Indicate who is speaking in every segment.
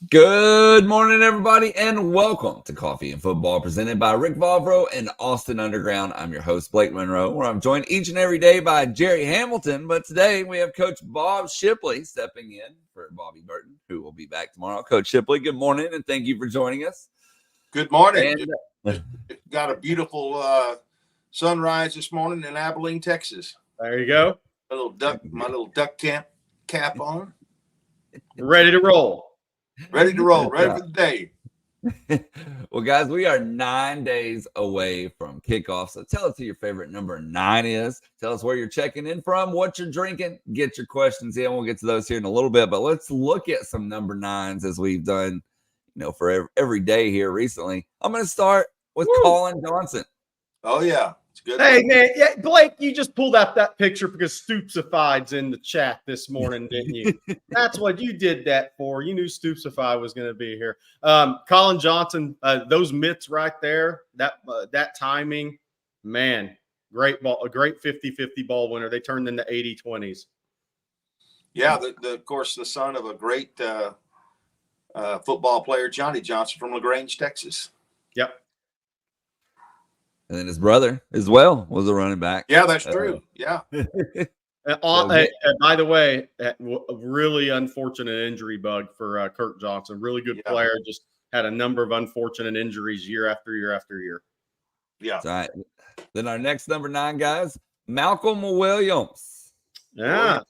Speaker 1: Good morning, everybody, and welcome to Coffee and Football, presented by Rick Vavro and Austin Underground. I'm your host, Blake Monroe, where I'm joined each and every day by Jerry Hamilton. But today we have Coach Bob Shipley stepping in for Bobby Burton, who will be back tomorrow. Coach Shipley, good morning, and thank you for joining us.
Speaker 2: Good morning. Got a beautiful sunrise this morning in Abilene, Texas.
Speaker 3: There you go.
Speaker 2: My little duck cap on.
Speaker 3: Ready to roll.
Speaker 2: Ready for the day.
Speaker 1: Well, guys, we are 9 days away from kickoff. So tell us who your favorite number 9 is. Tell us where you're checking in from, what you're drinking. Get your questions in. We'll get to those here in a little bit. But let's look at some number 9s as we've done, for every day here recently. I'm going to start with Colin Johnson.
Speaker 2: Oh, yeah. It's good.
Speaker 3: Hey, man. Yeah, Blake, you just pulled out that picture because Stoopsified's in the chat this morning, didn't you? That's what you did that for. You knew Stoopsify was going to be here. Colin Johnson, those mitts right there, that timing, man, great ball, a great 50-50 ball winner. They turned into 80-20s.
Speaker 2: Yeah, of course, the son of a great football player, Johnny Johnson from LaGrange, Texas.
Speaker 3: Yep.
Speaker 1: And then his brother as well was a running back.
Speaker 2: Yeah, that's true. Yeah.
Speaker 3: By the way, a really unfortunate injury bug for Kirk Johnson. Really good player. Just had a number of unfortunate injuries year after year after year.
Speaker 2: Yeah.
Speaker 1: That's right. Then our next number 9, guys, Malcolm Williams.
Speaker 3: Yeah.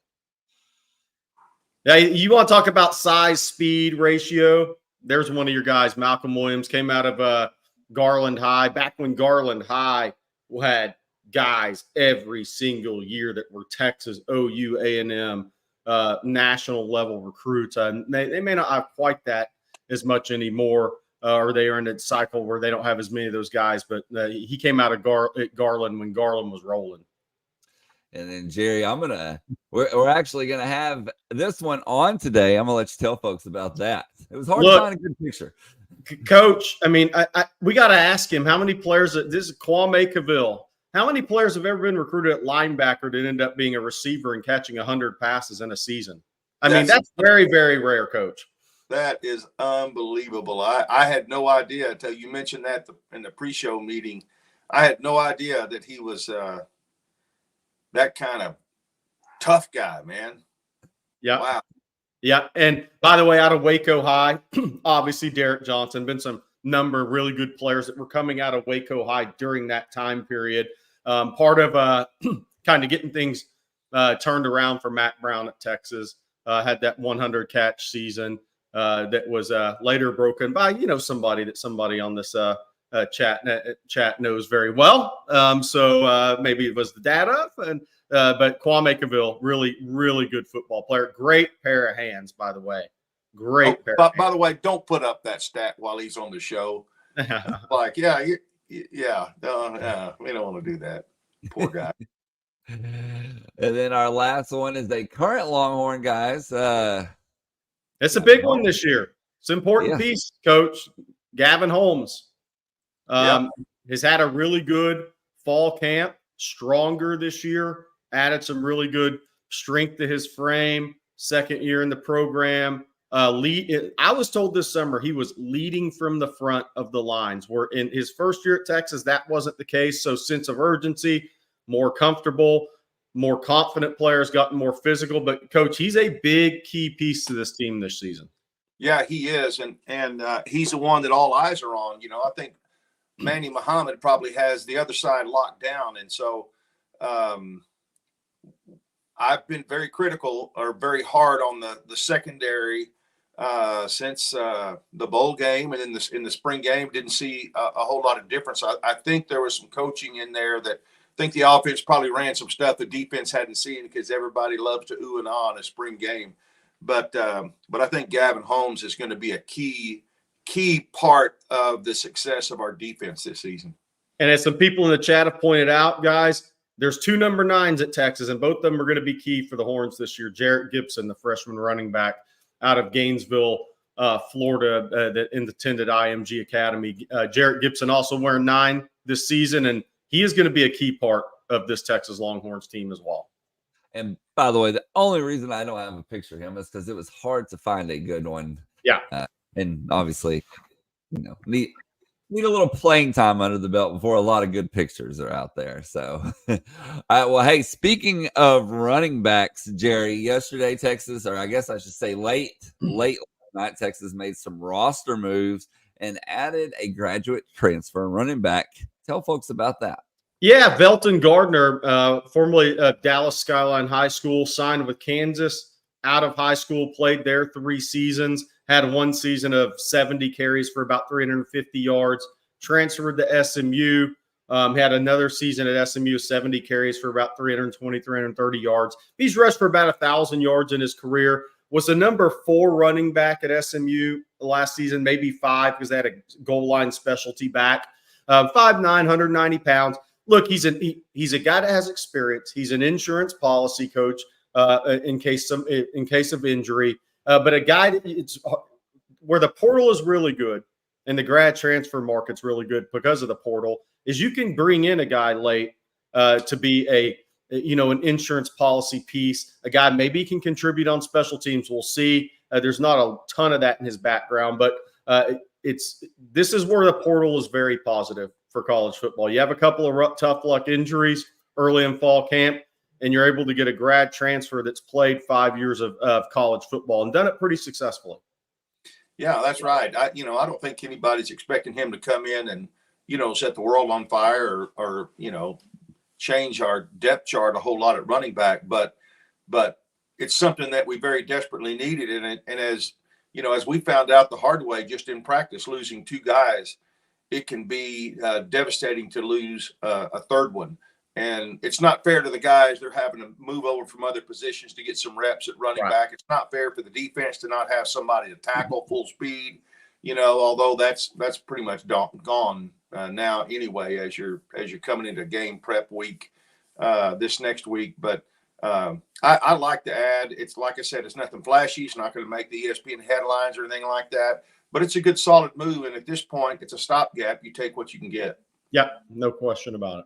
Speaker 3: Yeah, you want to talk about size, speed ratio? There's one of your guys, Malcolm Williams, came out of Garland High, back when Garland High had guys every single year that were Texas, OU, A&M, national level recruits. They may not have quite that as much anymore, or they are in a cycle where they don't have as many of those guys. But he came out of Garland when Garland was rolling.
Speaker 1: And then Jerry, we're actually gonna have this one on today. I'm gonna let you tell folks about that. It was hard to find a good picture.
Speaker 3: Coach, I mean, we got to ask him how many players. This is Kwame Cavil. How many players have ever been recruited at linebacker that end up being a receiver and catching 100 passes in a season? I mean, that's very, very rare, Coach.
Speaker 2: That is unbelievable. I had no idea until you mentioned that in the pre-show meeting. I had no idea that he was that kind of tough guy, man.
Speaker 3: Yeah.
Speaker 2: Wow.
Speaker 3: Yeah, and by the way, out of Waco High, obviously Derek Johnson, been some number of really good players that were coming out of Waco High during that time period. Part of kind of getting things turned around for Mack Brown at Texas. Had that 100 catch season that was later broken by somebody on this chat knows very well. So maybe it was the dad of but Kwame Cavil, really, really good football player. Great pair of hands, by the way. Great pair of hands.
Speaker 2: By the way, don't put up that stat while he's on the show. Like, we don't want to do that. Poor guy.
Speaker 1: And then our last one is a current Longhorn, guys.
Speaker 3: It's a big one this year. It's an important piece, Coach. Gavin Holmes has had a really good fall camp, stronger this year. Added some really good strength to his frame. Second year in the program. I was told this summer he was leading from the front of the lines. Where in his first year at Texas, that wasn't the case. So sense of urgency, more comfortable, more confident players, gotten more physical. But Coach, he's a big key piece to this team this season.
Speaker 2: Yeah, he is, and he's the one that all eyes are on. I think Manny Muhammad probably has the other side locked down, and so. I've been very critical or very hard on the secondary since the bowl game, and in the spring game didn't see a whole lot of difference. I think there was some coaching in there that I think the offense probably ran some stuff the defense hadn't seen because everybody loves to ooh and ah in a spring game. But I think Gavin Holmes is going to be a key part of the success of our defense this season.
Speaker 3: And as some people in the chat have pointed out, guys, there's 2 number 9s at Texas, and both of them are going to be key for the Horns this year. Jarrett Gibson, the freshman running back out of Gainesville, Florida, that attended IMG Academy. Jarrett Gibson also wearing 9 this season, and he is going to be a key part of this Texas Longhorns team as well.
Speaker 1: And by the way, the only reason I don't have a picture of him is because it was hard to find a good one.
Speaker 3: Yeah.
Speaker 1: And obviously, need a little playing time under the belt before a lot of good pictures are out there. So, all right. Well, hey, speaking of running backs, Jerry, yesterday Texas, or I guess I should say late last night, Texas made some roster moves and added a graduate transfer running back. Tell folks about that.
Speaker 3: Yeah, Velton Gardner, formerly Dallas Skyline High School, signed with Kansas. Out of high school, played there 3 seasons, had 1 season of 70 carries for about 350 yards, transferred to SMU, had another season at SMU, 70 carries for about 320, 330 yards. He's rushed for about 1,000 yards in his career, was the number 4 running back at SMU last season, maybe 5 because they had a goal line specialty back. 5'9", 190 pounds. Look, he's a guy that has experience. He's an insurance policy coach. In case of injury, but a guy it's where the portal is really good and the grad transfer market's really good because of the portal is you can bring in a guy late to be an insurance policy piece. A guy maybe can contribute on special teams. We'll see. There's not a ton of that in his background, but this is where the portal is very positive for college football. You have a couple of tough luck injuries early in fall camp, and you're able to get a grad transfer that's played 5 years of college football and done it pretty successfully.
Speaker 2: Yeah, that's right. I don't think anybody's expecting him to come in and, set the world on fire or change our depth chart a whole lot at running back. But it's something that we very desperately needed. And as we found out the hard way just in practice, losing 2 guys, it can be devastating to lose a third one. And it's not fair to the guys. They're having to move over from other positions to get some reps at running back. It's not fair for the defense to not have somebody to tackle full speed, although that's pretty much gone now anyway, as you're coming into game prep week this next week. But I like to add, it's like I said, it's nothing flashy. It's not going to make the ESPN headlines or anything like that, but it's a good solid move. And at this point, it's a stopgap. You take what you can get.
Speaker 3: Yep. No question about it.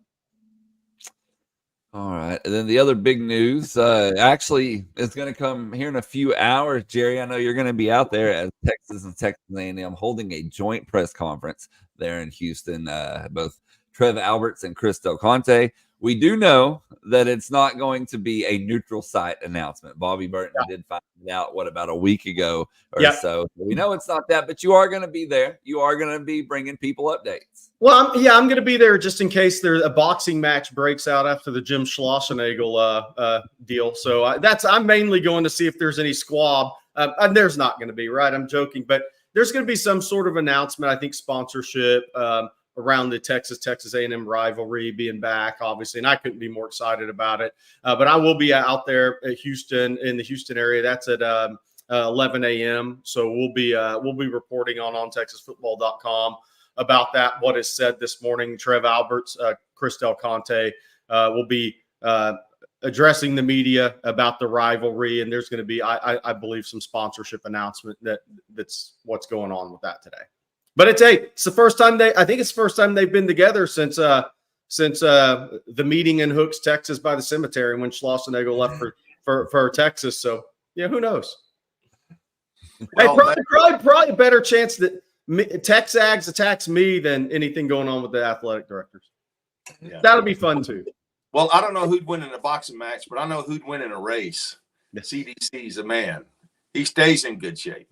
Speaker 1: All right. And then the other big news, actually, it's going to come here in a few hours. Jerry, I know you're going to be out there as Texas and Texas A&M holding a joint press conference there in Houston, both Trev Alberts and Chris Del Conte. We do know that it's not going to be a neutral site announcement. Bobby Burton did find it out, about a week ago or so. We know it's not that, but you are going to be there. You are going to be bringing people updates.
Speaker 3: Well, I'm going to be there just in case there's a boxing match breaks out after the Jim Schlossnagel deal. So I'm mainly going to see if there's any squab. And there's not going to be, right? I'm joking, but there's going to be some sort of announcement. I think sponsorship around the Texas A&M rivalry being back, obviously, and I couldn't be more excited about it. But I will be out there at Houston, in the Houston area. That's at 11 a.m. So we'll be reporting on TexasFootball.com about that. What is said this morning. Trev Alberts, Chris Del Conte will be addressing the media about the rivalry, and there's going to be, I believe, some sponsorship announcement that's what's going on with that today. But it's the first time it's the first time they've been together since the meeting in Hooks, Texas, by the cemetery when Schlossnagel left for Texas. So yeah, who knows? Well, probably a better chance that Texags attacks me than anything going on with the athletic directors. Yeah. That'll be fun too.
Speaker 2: Well, I don't know who'd win in a boxing match, but I know who'd win in a race. The CDC's a man. He stays in good shape.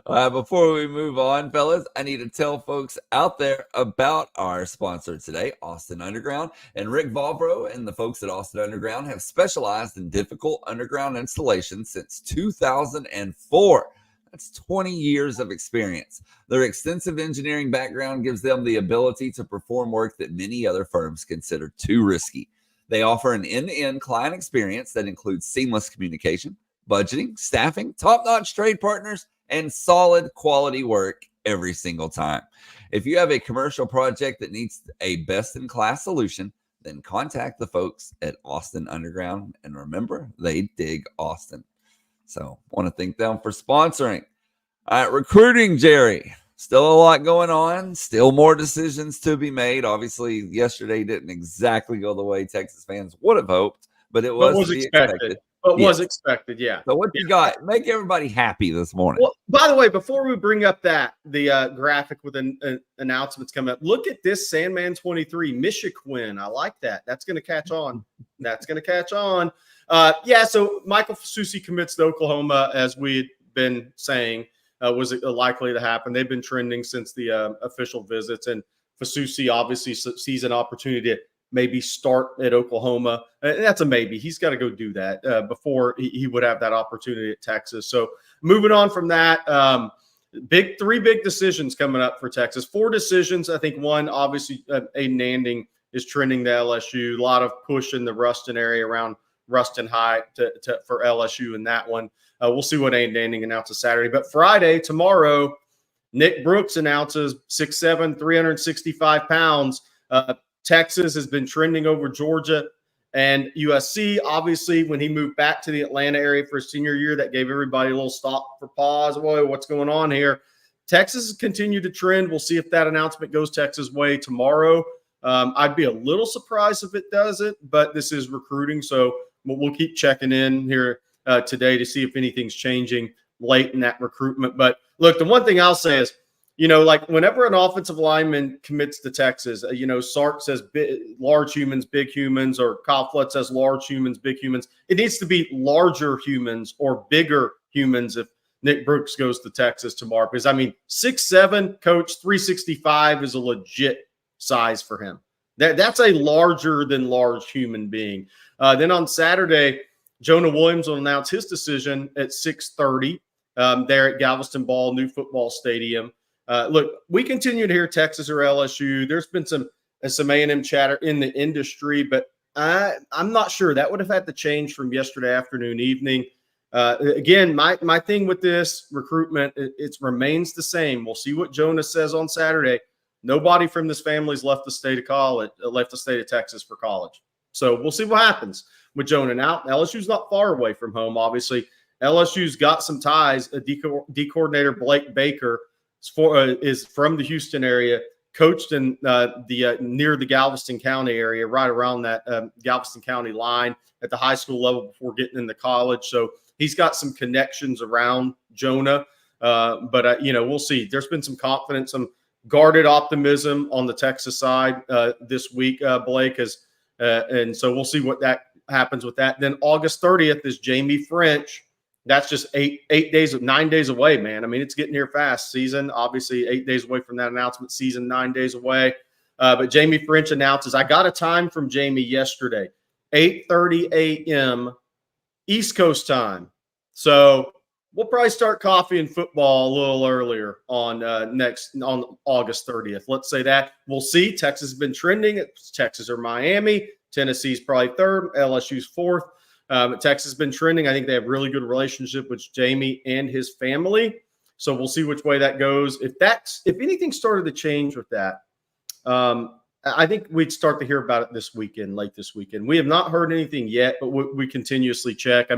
Speaker 1: Before we move on, fellas, I need to tell folks out there about our sponsor today, Austin Underground. And Rick Valbro and the folks at Austin Underground have specialized in difficult underground installations since 2004. That's 20 years of experience. Their extensive engineering background gives them the ability to perform work that many other firms consider too risky. They offer an end-to-end client experience that includes seamless communication, budgeting, staffing, top-notch trade partners, and solid quality work every single time. If you have a commercial project that needs a best-in-class solution, then contact the folks at Austin Underground. And remember, they dig Austin. So I want to thank them for sponsoring. All right, recruiting, Jerry. Still a lot going on. Still more decisions to be made. Obviously, yesterday didn't exactly go the way Texas fans would have hoped, but it was
Speaker 3: expected. But was
Speaker 1: Yes.
Speaker 3: expected, yeah.
Speaker 1: So what you got? Make everybody happy this morning.
Speaker 3: Well, by the way, before we bring up the graphic with announcements coming up, look at this Sandman 23 Michiquin. I like that. That's going to catch on. That's going to catch on. Yeah, so Michael Fasusi commits to Oklahoma, as we had been saying, was likely to happen. They've been trending since the official visits, and Fasusi obviously sees an opportunity to maybe start at Oklahoma. And that's a maybe. He's got to go do that before he would have that opportunity at Texas. So moving on from that, three big decisions coming up for Texas. 4 decisions. I think one, obviously, Aiden Anding is trending to LSU. A lot of push in the Ruston area around Ruston High for LSU in that one. We'll see what Aiden Anding announces Saturday. But Friday, tomorrow, Nick Brooks announces 6'7", 365 pounds. Texas has been trending over Georgia and USC. Obviously, when he moved back to the Atlanta area for his senior year, that gave everybody a little stop for pause. Boy, what's going on here? Texas has continued to trend. We'll see if that announcement goes Texas' way tomorrow. I'd be a little surprised if it doesn't, but this is recruiting, so we'll keep checking in here today to see if anything's changing late in that recruitment. But look, the one thing I'll say is, like whenever an offensive lineman commits to Texas, Sark says large humans, big humans, or Kyle Flood says large humans, big humans. It needs to be larger humans or bigger humans if Nick Brooks goes to Texas tomorrow. Because, 6'7", coach, 365 is a legit size for him. That's a larger than large human being. Then on Saturday, Jonah Williams will announce his decision at 6:30 there at Galveston Ball, new football stadium. Look, we continue to hear Texas or LSU. There's been some A&M chatter in the industry, but I'm not sure. That would have had to change from yesterday afternoon, evening. Again, my thing with this recruitment, it remains the same. We'll see what Jonah says on Saturday. Nobody from this family's left the state of Texas for college. So we'll see what happens with Jonah. Now, LSU's not far away from home, obviously. LSU's got some ties. D coordinator Blake Baker is from the Houston area, coached in near the Galveston County area, right around that Galveston County line at the high school level before getting into college. So he's got some connections around Jonah. But we'll see. There's been some confidence, some guarded optimism on the Texas side this week, Blake, and so we'll see what that happens with that. Then August 30th is Jamie French. That's just 9 days away, man. It's getting here fast. Season, obviously, 8 days away from that announcement. Season, 9 days away. But Jamie French announces, I got a time from Jamie yesterday, 8:30 a.m. East Coast time. So we'll probably start coffee and football a little earlier on August 30th. Let's say that. We'll see. Texas has been trending. It's Texas or Miami. Tennessee's probably third. LSU's fourth. Texas has been trending. I think they have a really good relationship with Jamie and his family. So we'll see which way that goes. If anything started to change with that, I think we'd start to hear about it late this weekend. We have not heard anything yet, but we continuously check.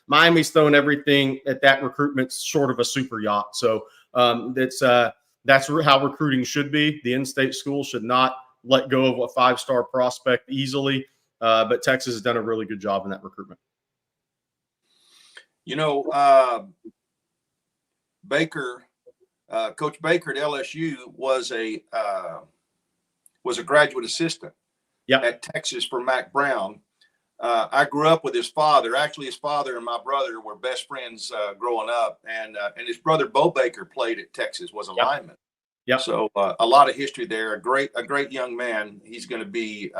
Speaker 3: Miami's thrown everything at that recruitment short of a super yacht. So that's how recruiting should be. The in-state school should not let go of a 5-star prospect easily. But Texas has done a really good job in that recruitment.
Speaker 2: Coach Baker at LSU was a graduate assistant at Texas for Mack Brown. I grew up with his father. Actually, his father and my brother were best friends growing up, and his brother Bo Baker played at Texas, was a lineman.
Speaker 3: Yeah.
Speaker 2: So a lot of history there. A great young man. He's going to be.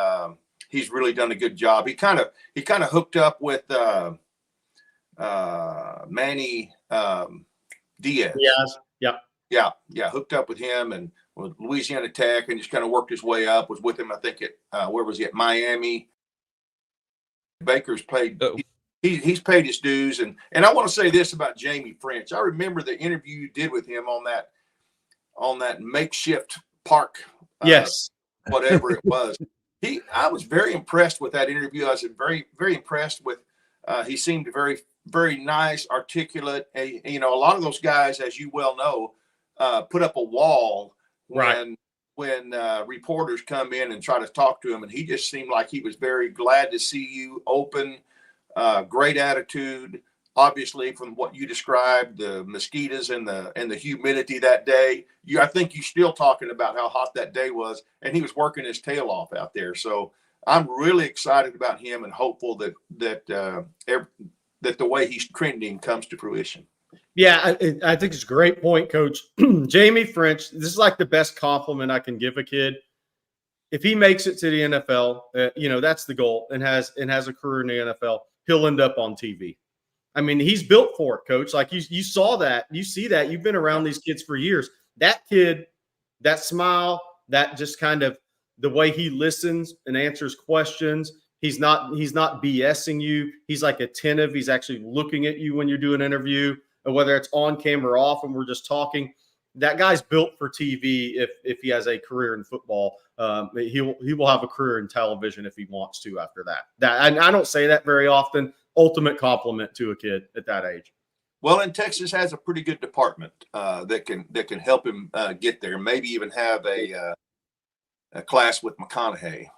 Speaker 2: He's really done a good job. He kind of hooked up with Manny Diaz. Yeah. Hooked up with him and with Louisiana Tech, and just kind of worked his way up. Was with him, I think, at where was he, at Miami. Baker's played. He's paid his dues, and I want to say this about Jamie French. I remember the interview you did with him on that makeshift park.
Speaker 3: Yes,
Speaker 2: whatever it was. I was very impressed with that interview. I was very, very impressed with. He seemed very, very nice, articulate. A lot of those guys, as you well know, put up a wall when reporters come in and try to talk to him, and he just seemed like he was very glad to see you, open, great attitude. Obviously, from what you described, the mosquitoes and the humidity that day, I think you're still talking about how hot that day was, and he was working his tail off out there. So I'm really excited about him and hopeful that the way he's trending comes to fruition.
Speaker 3: Yeah, I think it's a great point, Coach. Jamie French, this is like the best compliment I can give a kid. If he makes it to the NFL, that's the goal, and has a career in the NFL, he'll end up on TV. I mean, he's built for it, Coach. Like you saw that, you see that. You've been around these kids for years. That kid, that smile, that just kind of the way he listens and answers questions. He's not BSing you. He's like attentive. He's actually looking at you when you're doing an interview, or whether it's on camera or off and we're just talking. That guy's built for TV. If he has a career in football, he will have a career in television if he wants to after that. And I don't say that very often. Ultimate compliment to a kid at that age.
Speaker 2: Well, and Texas has a pretty good department that can help him get there. Maybe even have a class with McConaughey.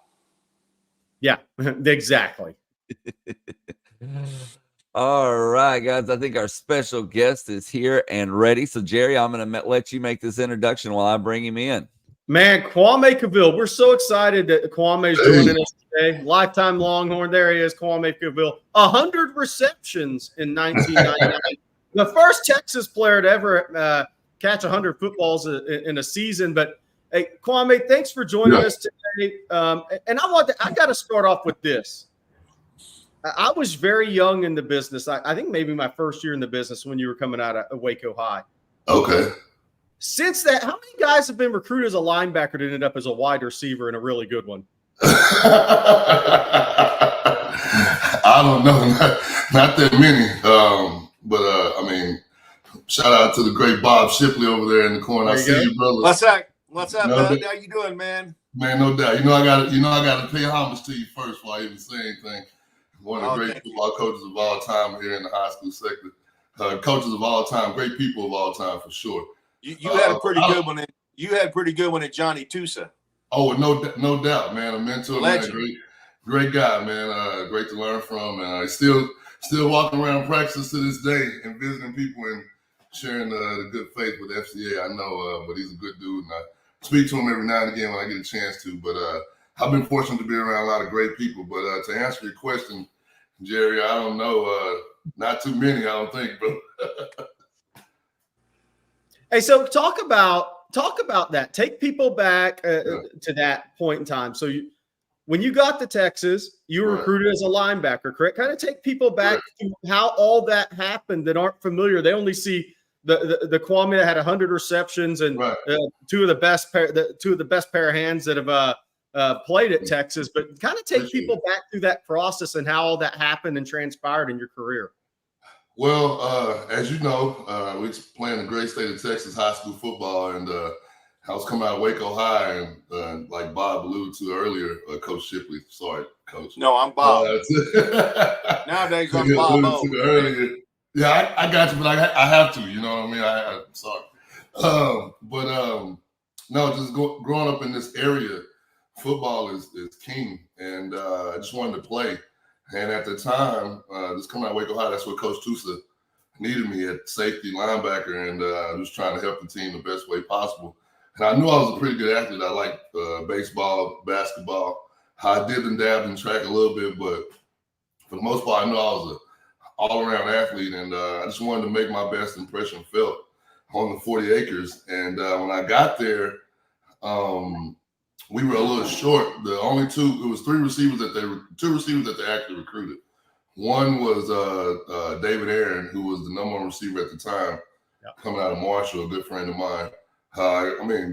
Speaker 3: Yeah, exactly.
Speaker 1: All right, guys. I think our special guest is here and ready. So, Jerry, I'm going to let you make this introduction while I bring him in.
Speaker 3: Man, Kwame Cavil. We're so excited that Kwame is joining us today. Lifetime Longhorn. There he is, Kwame Cavil. 100 receptions in 1999. The first Texas player to ever catch 100 footballs in a season. But, hey, Kwame, thanks for joining us today. And I got to start off with this. I was very young in the business. I think maybe my first year in the business when you were coming out of Waco High.
Speaker 4: Okay.
Speaker 3: Since that, how many guys have been recruited as a linebacker to end up as a wide receiver and a really good one?
Speaker 4: I don't know, not that many. But I mean, shout out to the great Bob Shipley over there in the corner. I see you, brother.
Speaker 2: What's up, Doug? How you doing, man?
Speaker 4: Man, no doubt. I gotta pay homage to you first before I even say anything. One of the great football coaches of all time here in the high school sector. Coaches of all time, great people of all time for sure.
Speaker 2: You had a pretty good one. You had a pretty good one at Johnny Tusa.
Speaker 4: Oh, no doubt, man. A mentor, man, great guy, man. Great to learn from, and still walking around practices to this day and visiting people and sharing the good faith with FCA. I know, but he's a good dude, and I speak to him every now and again when I get a chance to. But I've been fortunate to be around a lot of great people. But to answer your question, Jerry, I don't know. Not too many, I don't think, bro.
Speaker 3: Hey, so talk about that. Take people back to that point in time. So when you got to Texas, you were recruited as a linebacker, correct? Kind of take people back to how all that happened that aren't familiar. They only see the Kwame that had 100 receptions and two of the best pair of hands that have played at Texas. But kind of take people back through that process and how all that happened and transpired in your career.
Speaker 4: Well, as you know, we was playing the great state of Texas high school football, and I was coming out of Waco High, and like Bob alluded to earlier, Coach Shipley. Sorry, Coach.
Speaker 2: No, I'm Bob. Nowadays, I'm Bob.
Speaker 4: Earlier. Yeah, I got you, but I have to. You know what I mean? I'm sorry. No, just growing up in this area, football is king, and I just wanted to play. And at the time, just coming out of Waco High, that's what Coach Tusa needed me at safety linebacker, and I was trying to help the team the best way possible. And I knew I was a pretty good athlete. I liked baseball, basketball. I did and dabbed in track a little bit, but for the most part, I knew I was an all-around athlete, and I just wanted to make my best impression felt on the 40 acres. And when I got there, we were a little short. It was two receivers that they actually recruited. One was David Aaron, who was the number one receiver at the time, coming out of Marshall, a good friend of mine.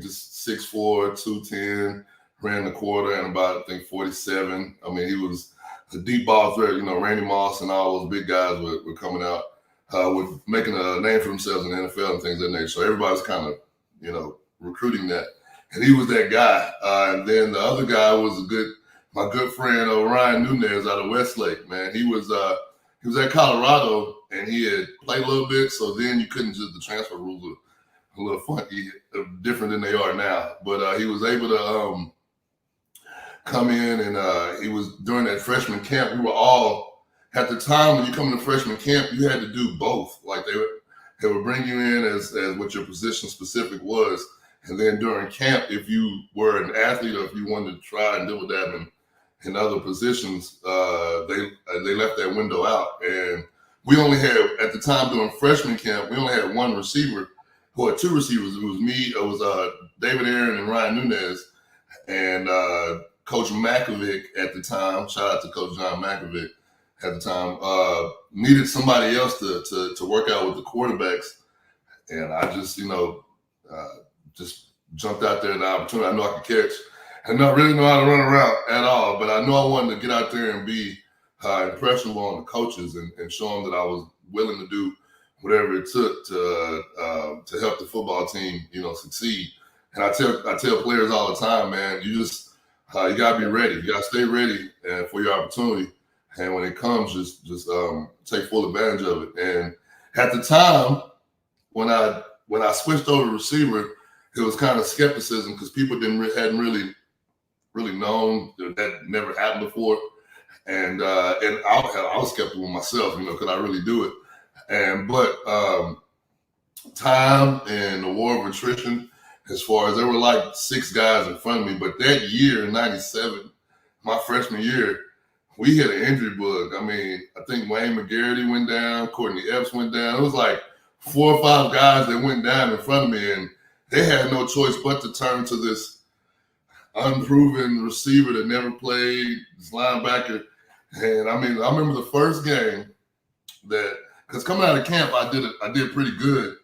Speaker 4: Just 6'4", 210, ran the quarter and about, I think, 47. I mean, he was a deep ball threat. Randy Moss and all those big guys were coming out, with making a name for themselves in the NFL and things of that nature. So everybody's kind of, recruiting that. And he was that guy. And then the other guy was my good friend Ryan Nunez out of Westlake. Man, he was at Colorado, and he had played a little bit. So then you couldn't the transfer rules were a little funky, different than they are now. But he was able to come in, and he was during that freshman camp. We were all at the time when you come into freshman camp, you had to do both. Like they would bring you in as what your position specific was. And then during camp, if you were an athlete or if you wanted to try and double dab in other positions, they left that window out. And we only had, at the time during freshman camp, we only had one receiver, who had two receivers. It was me, it was David Aaron and Ryan Nunez. And Coach Mackovic at the time, shout out to Coach John Mackovic at the time, needed somebody else to work out with the quarterbacks. And I just, just jumped out there in the opportunity. I know I could catch. I not really know how to run around at all, but I know I wanted to get out there and be impressionable on the coaches and show them that I was willing to do whatever it took to help the football team, succeed. And I tell players all the time, man, you just you gotta be ready. You gotta stay ready for your opportunity. And when it comes, just take full advantage of it. And at the time, when I switched over to receiver, it was kind of skepticism because people hadn't really known that never happened before. And I was skeptical myself, could I really do it? But time and the war of attrition, as far as there were like 6 guys in front of me, but that year in '97, my freshman year, we hit an injury bug. I mean, I think Wayne McGarity went down, Courtney Epps went down. It was like 4 or 5 guys that went down in front of me, and they had no choice but to turn to this unproven receiver that never played, this linebacker. And I mean, I remember the first game because coming out of camp, I did pretty good.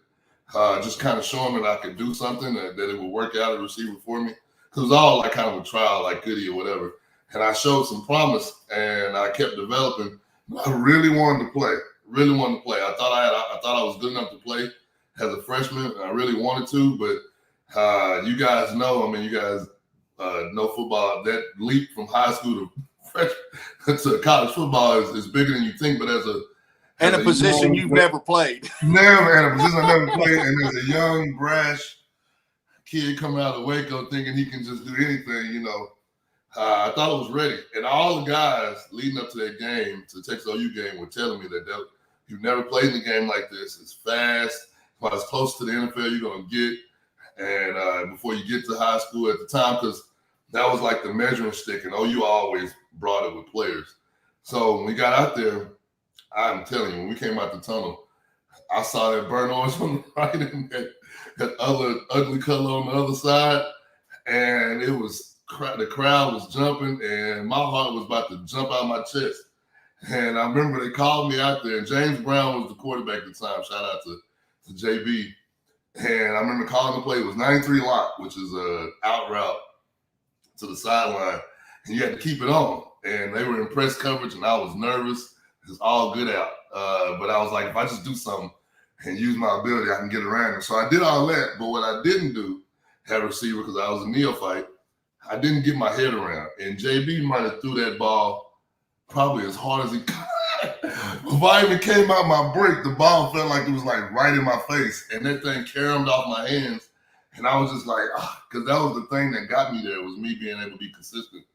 Speaker 4: Just kind of showing that I could do something, that it would work out a receiver for me. Because it was all like kind of a trial, like Goodr or whatever. And I showed some promise, and I kept developing. I really wanted to play. I thought I was good enough to play as a freshman. I really wanted to, but you guys know. I mean, you guys know football. That leap from high school to freshman to college football is bigger than you think. But as a
Speaker 2: position you've never played.
Speaker 4: Never had a position I never played. And as a young, brash kid coming out of Waco thinking he can just do anything, I thought I was ready. And all the guys leading up to that game, to the Texas OU game, were telling me that you've never played in a game like this. It's fast. About as close to the NFL you're going to get. And before you get to high school at the time, because that was like the measuring stick. And OU always brought it with players. So when we got out there, I'm telling you, when we came out the tunnel, I saw that burnt orange on the right and that other ugly color on the other side. And it was the crowd was jumping, and my heart was about to jump out of my chest. And I remember they called me out there, and James Brown was the quarterback at the time. Shout out to JB. And I remember calling the play. It was 93 lock, which is a out route to the sideline. And you had to keep it on. And they were in press coverage, and I was nervous. It was all good out. But I was like, if I just do something and use my ability, I can get around it. So I did all that. But what I didn't do at receiver, because I was a neophyte, I didn't get my head around. And JB might have threw that ball probably as hard as he could. Before I even came out my break, the ball felt like it was like right in my face. And that thing caromed off my hands. And I was just like, because that was the thing that got me there, was me being able to be consistent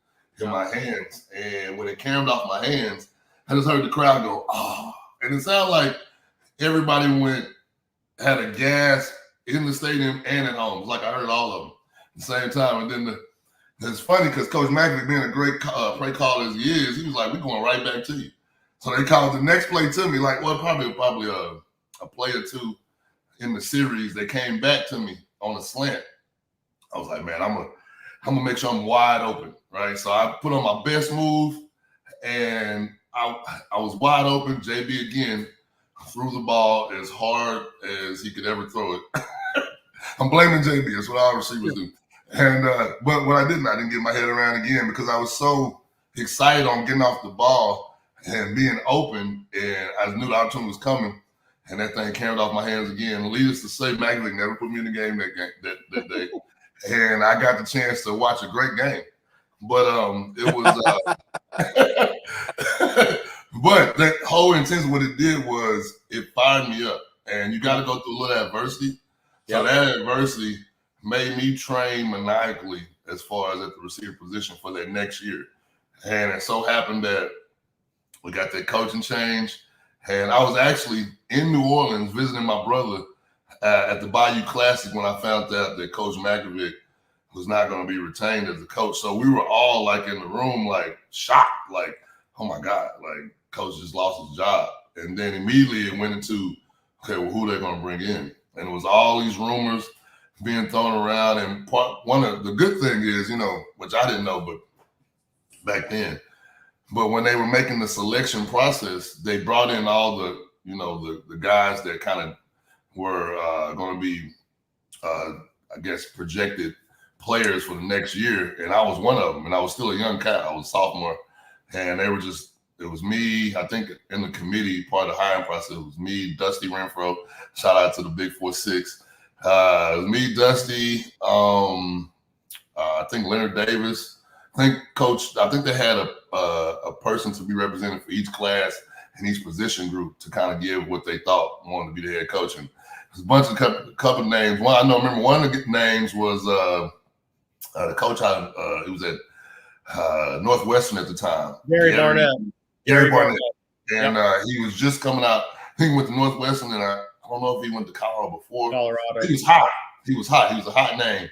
Speaker 4: in my hands. And when it caromed off my hands, I just heard the crowd go, oh. And it sounded like everybody had a gasp in the stadium and at home. It was like I heard all of them at the same time. And then it's funny because Coach Mackovic, being a great play caller as he is, he was like, we're going right back to you. So they called the next play to me, like, well, probably a play or two in the series. They came back to me on a slant. I was like, man, I'm gonna make sure I'm wide open, right? So I put on my best move, and I was wide open. JB again threw the ball as hard as he could ever throw it. I'm blaming JB. That's what all receivers do. And but what I didn't get my head around again because I was so excited on getting off the ball and being open, and I knew the opportunity was coming, and that thing came off my hands again. Needless to say, Mackovic never put me in the game that day, and I got the chance to watch a great game. But it was, but that whole intensity, what it did was it fired me up, and you got to go through a little adversity. So that adversity made me train maniacally as far as at the receiver position for that next year. And it so happened that we got that coaching change. And I was actually in New Orleans visiting my brother at the Bayou Classic when I found out that Coach Makovic was not going to be retained as a coach. So we were all like in the room, like shocked, like, oh my God, like coach just lost his job. And then immediately it went into, okay, well, who they're going to bring in? And it was all these rumors being thrown around. And one of the good thing is, you know, which I didn't know, but back then, but when they were making the selection process, they brought in all the, you know, the guys that kind of were going to be, I guess, projected players for the next year. And I was one of them. And I was still a young cat. I was a sophomore. And they were just, it was me, I think in the committee, part of the hiring process, it was me, Dusty Renfro. Shout out to the Big 4-6. It was me, Dusty, I think Leonard Davis. I think they had a person to be represented for each class and each position group to kind of give what they thought wanted to be the head coach. And there's a bunch of couple names. One, I know, remember one of the names was the coach out. It was at Northwestern at the time.
Speaker 3: Gary Barnett.
Speaker 4: Gary Barnett. And he was just coming out. I think he went to Northwestern, and I don't know if he went to Colorado before.
Speaker 3: Colorado.
Speaker 4: He was hot. He was hot. He was a hot name.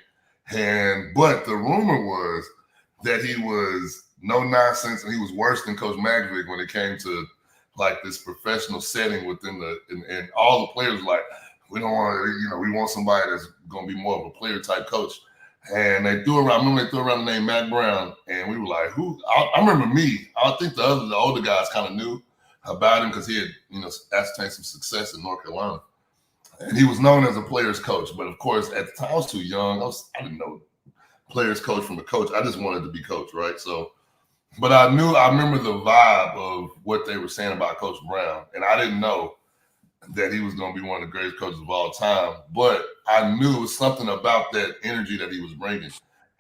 Speaker 4: But the rumor was that he was no nonsense, and he was worse than Coach Makovic when it came to like this professional setting within and all the players were like, we don't want to, you know, we want somebody that's going to be more of a player type coach. And they threw around, I remember they threw around the name Mack Brown, and we were like, who? I remember me. I think the older guys kind of knew about him because he had, you know, ascertained some success in North Carolina. And he was known as a player's coach. But of course, at the time, I was too young. I didn't know player's coach from a coach. I just wanted to be coach, right? So, but I remember the vibe of what they were saying about Coach Brown. And I didn't know that he was going to be one of the greatest coaches of all time. But I knew it was something about that energy that he was bringing.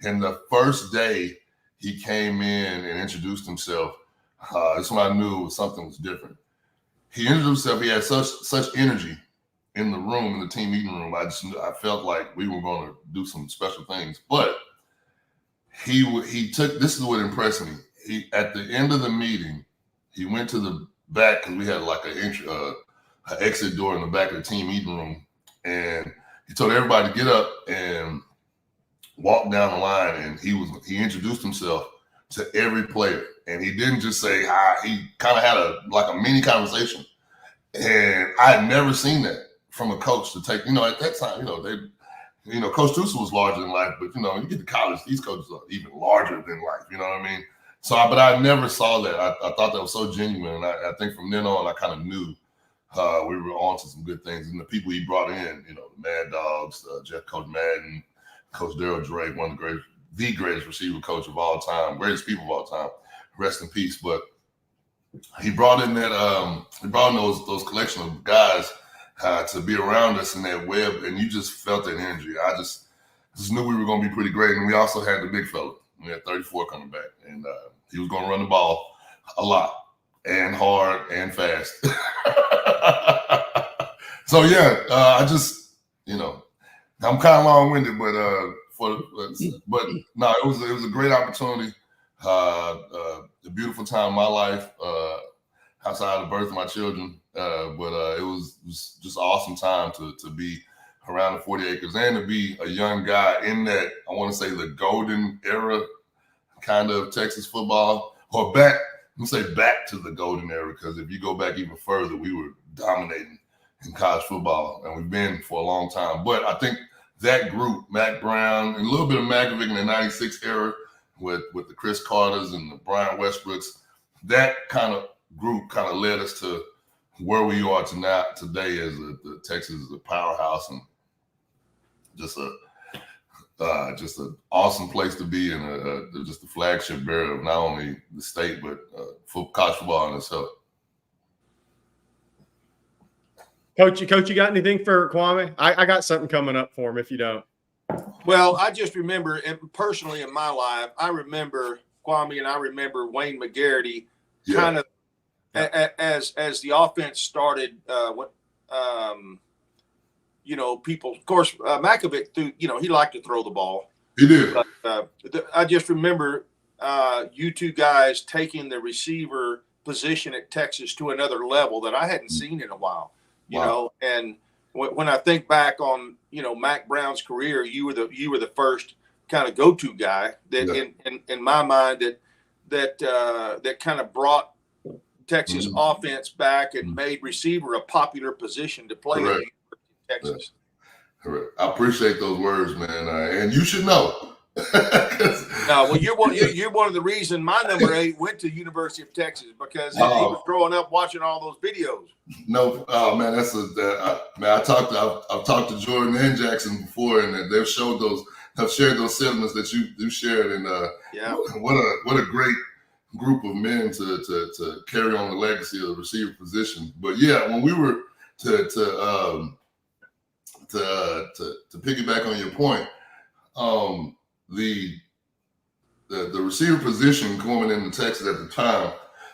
Speaker 4: And the first day he came in and introduced himself, that's when I knew something was different. He introduced himself. He had such energy in the room, in the team meeting room. I felt like we were going to do some special things. But he took, this is what impressed me. He, at the end of the meeting, he went to the back because we had like an exit door in the back of the team meeting room. And he told everybody to get up and walk down the line. And he introduced himself to every player. And he didn't just say hi. He kind of had a mini conversation. And I had never seen that from a coach to take, you know, at that time, you know, Coach Tusa was larger than life, but, you know, you get to college, these coaches are even larger than life, you know what I mean? So, but I never saw that. I thought that was so genuine. And I think from then on, I kind of knew we were on to some good things. And the people he brought in, you know, the Mad Dogs, Coach Madden, Coach Daryl Drake, one of the greatest receiver coach of all time, greatest people of all time, rest in peace. But he brought in those collection of guys to be around us in that web, and you just felt that energy. I just knew we were going to be pretty great. And we also had the big fella. We had 34 coming back, and he was going to run the ball a lot and hard and fast. So yeah, I just, you know, I'm kind of long-winded, but no, it was a great opportunity. A beautiful time in my life outside of the birth of my children. But it was just an awesome time to be around the 40 acres and to be a young guy in that, I want to say, the golden era kind of Texas football, or back to the golden era, because if you go back even further, we were dominating in college football, and we've been for a long time. But I think that group, Mack Brown, and a little bit of Makovic in the 96 era with the Chris Carters and the Brian Westbrooks, that kind of group kind of led us to where we are today as the Texas is a powerhouse and just an awesome place to be, and just the flagship bearer of not only the state but for college football in itself.
Speaker 3: Coach, you got anything for Kwame? I got something coming up for him if you don't.
Speaker 2: Well, I just remember, personally in my life, I remember Kwame and I remember Wayne McGarity kind of as the offense started. You know, people, of course, Makovic threw. You know, he liked to throw the ball.
Speaker 4: He did.
Speaker 2: But, I just remember you two guys taking the receiver position at Texas to another level that I hadn't seen in a while, you know. And when I think back on, you know, Mack Brown's career, you were the first kind of go-to guy that in my mind that kind of brought Texas offense back and made receiver a popular position to play in Texas.
Speaker 4: Correct. I appreciate those words, man. And you should know.
Speaker 2: No, well, you're one of the reasons my number 8 went to University of Texas, because he was growing up watching all those videos.
Speaker 4: No, man, man. I've talked to Jordan and Jackson before, and they've shared those sentiments that you shared, and what a great group of men to carry on the legacy of the receiver position. But yeah, when we were to piggyback on your point, the receiver position coming into Texas at the time,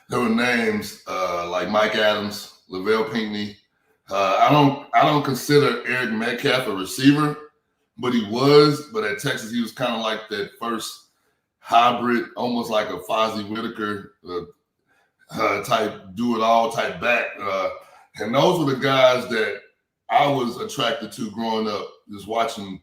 Speaker 4: there were names like Mike Adams, Lavelle Pinckney. I don't consider Eric Metcalf a receiver, but he was. But at Texas, he was kind of like that first hybrid, almost like a Fozzie Whitaker type, do-it-all type back. And those were the guys that I was attracted to growing up, just watching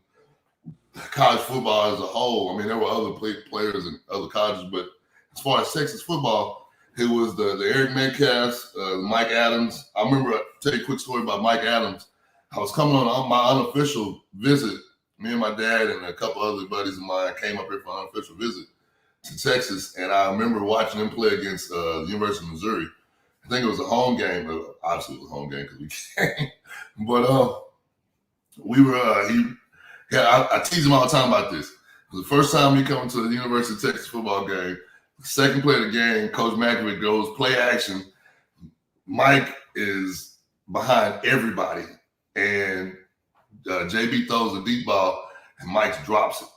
Speaker 4: college football as a whole. I mean, there were other players in other colleges, but as far as Texas football, it was the Eric Metcalfs, Mike Adams. I remember, I'll tell you a quick story about Mike Adams. I was coming on my unofficial visit. Me and my dad and a couple other buddies of mine came up here for an unofficial visit to Texas, and I remember watching him play against the University of Missouri. I think it was a home game, but obviously it was a home game because we came. But we were I tease him all the time about this. The first time he come to the University of Texas football game, second play of the game, Coach McAvoy goes play action. Mike is behind everybody, and JB throws a deep ball, and Mike drops it.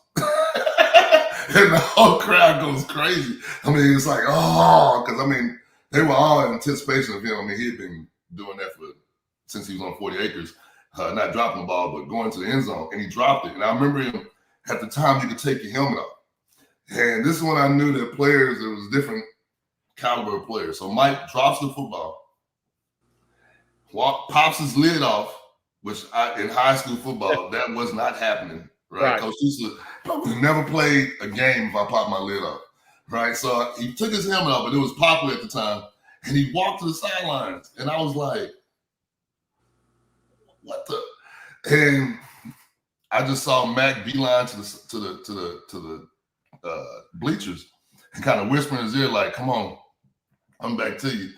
Speaker 4: And the whole crowd goes crazy. I mean, it's like, oh, because, I mean, they were all in anticipation of him. I mean, he had been doing that since he was on 40 acres, not dropping the ball, but going to the end zone, and he dropped it. And I remember him, at the time, you could take your helmet off. And this is when I knew that players, it was different caliber of players. So Mike drops the football, pops his lid off, which in high school football, that was not happening, right? Coach used to never play a game if I popped my lid off, right? So he took his helmet off, but it was popular at the time, and he walked to the sidelines, and I was like, what the? And I just saw Mac beeline to the bleachers and kind of whisper in his ear, like, come on, I'm back to you.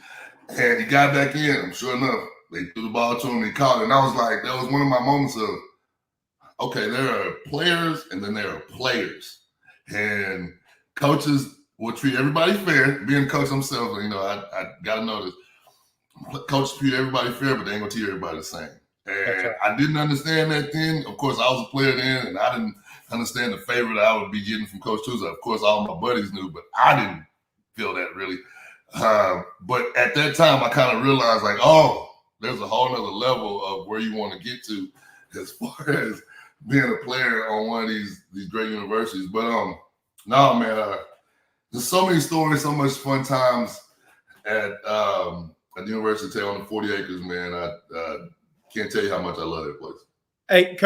Speaker 4: And he got back in. Sure enough, they threw the ball to him and he caught it. And I was like, that was one of my moments of, okay, there are players and then there are players. And coaches will treat everybody fair. Being a coach himself, you know, I got to know this. Coaches treat everybody fair, but they ain't going to treat everybody the same. And right. I didn't understand that then. Of course, I was a player then, and I didn't understand the favor that I would be getting from Coach Tusa. Of course, all my buddies knew, but I didn't feel that really. But at that time, I kind of realized, like, oh, there's a whole nother level of where you want to get to as far as being a player on one of these great universities. But no, man, there's so many stories, so much fun times at the University of Texas on the 40 acres, man. I can't tell you how much I love that place.
Speaker 3: Hey,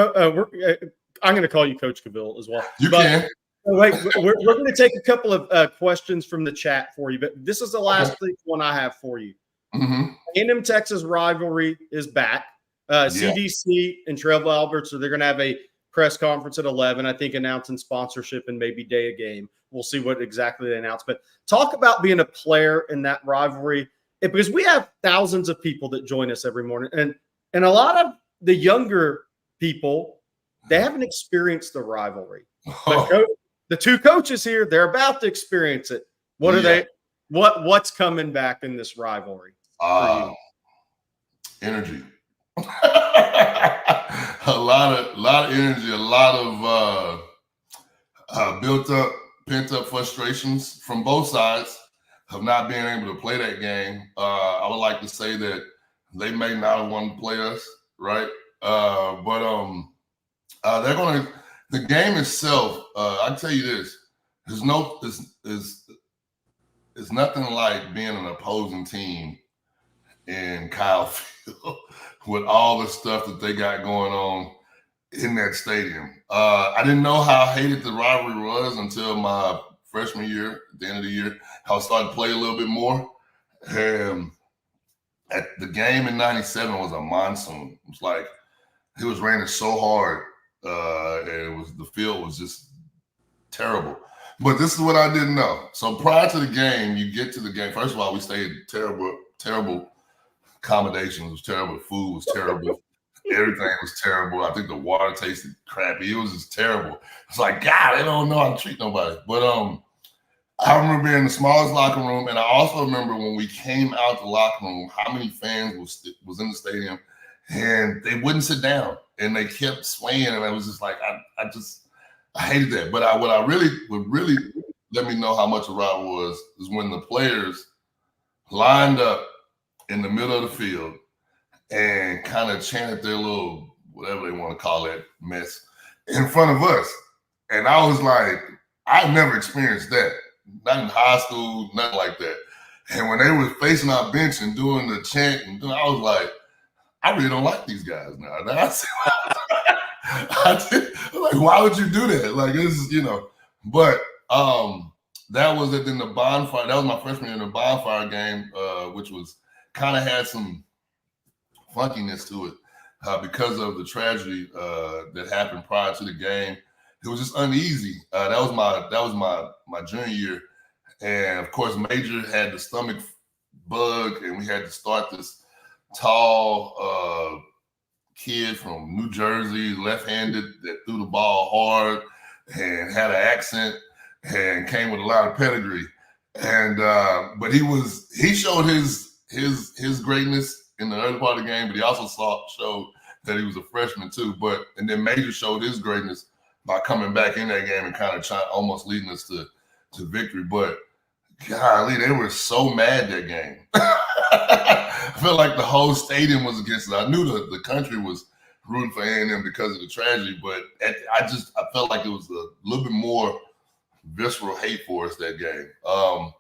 Speaker 3: I'm going to call you Coach Cavil as well.
Speaker 4: You can.
Speaker 3: Wait, we're going to take a couple of questions from the chat for you, but this is the last one I have for you. A&M Texas rivalry is back. CDC and Trevor Alberts, so they're going to have a press conference at 11, I think, announcing sponsorship and maybe day of game. We'll see what exactly they announce. But talk about being a player in that rivalry, because we have thousands of people that join us every morning, and a lot of the younger people, they haven't experienced the rivalry. But the two coaches here, they're about to experience it. What are they? What's coming back in this rivalry?
Speaker 4: Energy. a lot of energy, a lot of built up, pent up frustrations from both sides of not being able to play that game. I would like to say that they may not have wanted to play us, right? But they're going to. The game itself, I can tell you this: it's nothing like being an opposing team in Kyle Field with all the stuff that they got going on in that stadium. I didn't know how hated the rivalry was until my freshman year, at the end of the year, how I started to play a little bit more. And at the game in 97 was a monsoon. It was like, it was raining so hard. And the field was just terrible. But this is what I didn't know. So prior to the game, you get to the game. First of all, we stayed terrible accommodations. It was terrible. The food was terrible. Everything was terrible. I think the water tasted crappy. It was just terrible. It's like, God, they don't know how to treat nobody. But I remember being in the smallest locker room, and I also remember when we came out the locker room, how many fans was in the stadium, and they wouldn't sit down, and they kept swaying, and I was just like, I hated that. But what would really let me know how much a rival was is when the players lined up in the middle of the field and kind of chanted their little, whatever they want to call that mess, in front of us. And I was like, I've never experienced that. Not in high school, nothing like that. And when they were facing our bench and doing the chant, I was like, I really don't like these guys now. I was like, why would you do that? Like, this is, But that was it in the bonfire. That was my freshman year in the bonfire game, which was kind of had some funkiness to it because of the tragedy that happened prior to the game. It was just uneasy. That was my junior year, and of course, Major had the stomach bug, and we had to start this tall kid from New Jersey, left-handed, that threw the ball hard and had an accent and came with a lot of pedigree. And but he showed his greatness in the early part of the game, but he also showed that he was a freshman too. And then Major showed his greatness by coming back in that game and kind of almost leading us to victory. But golly, they were so mad that game. I felt like the whole stadium was against it. I knew the country was rooting for A&M because of the tragedy, but I felt like it was a little bit more visceral hate for us that game.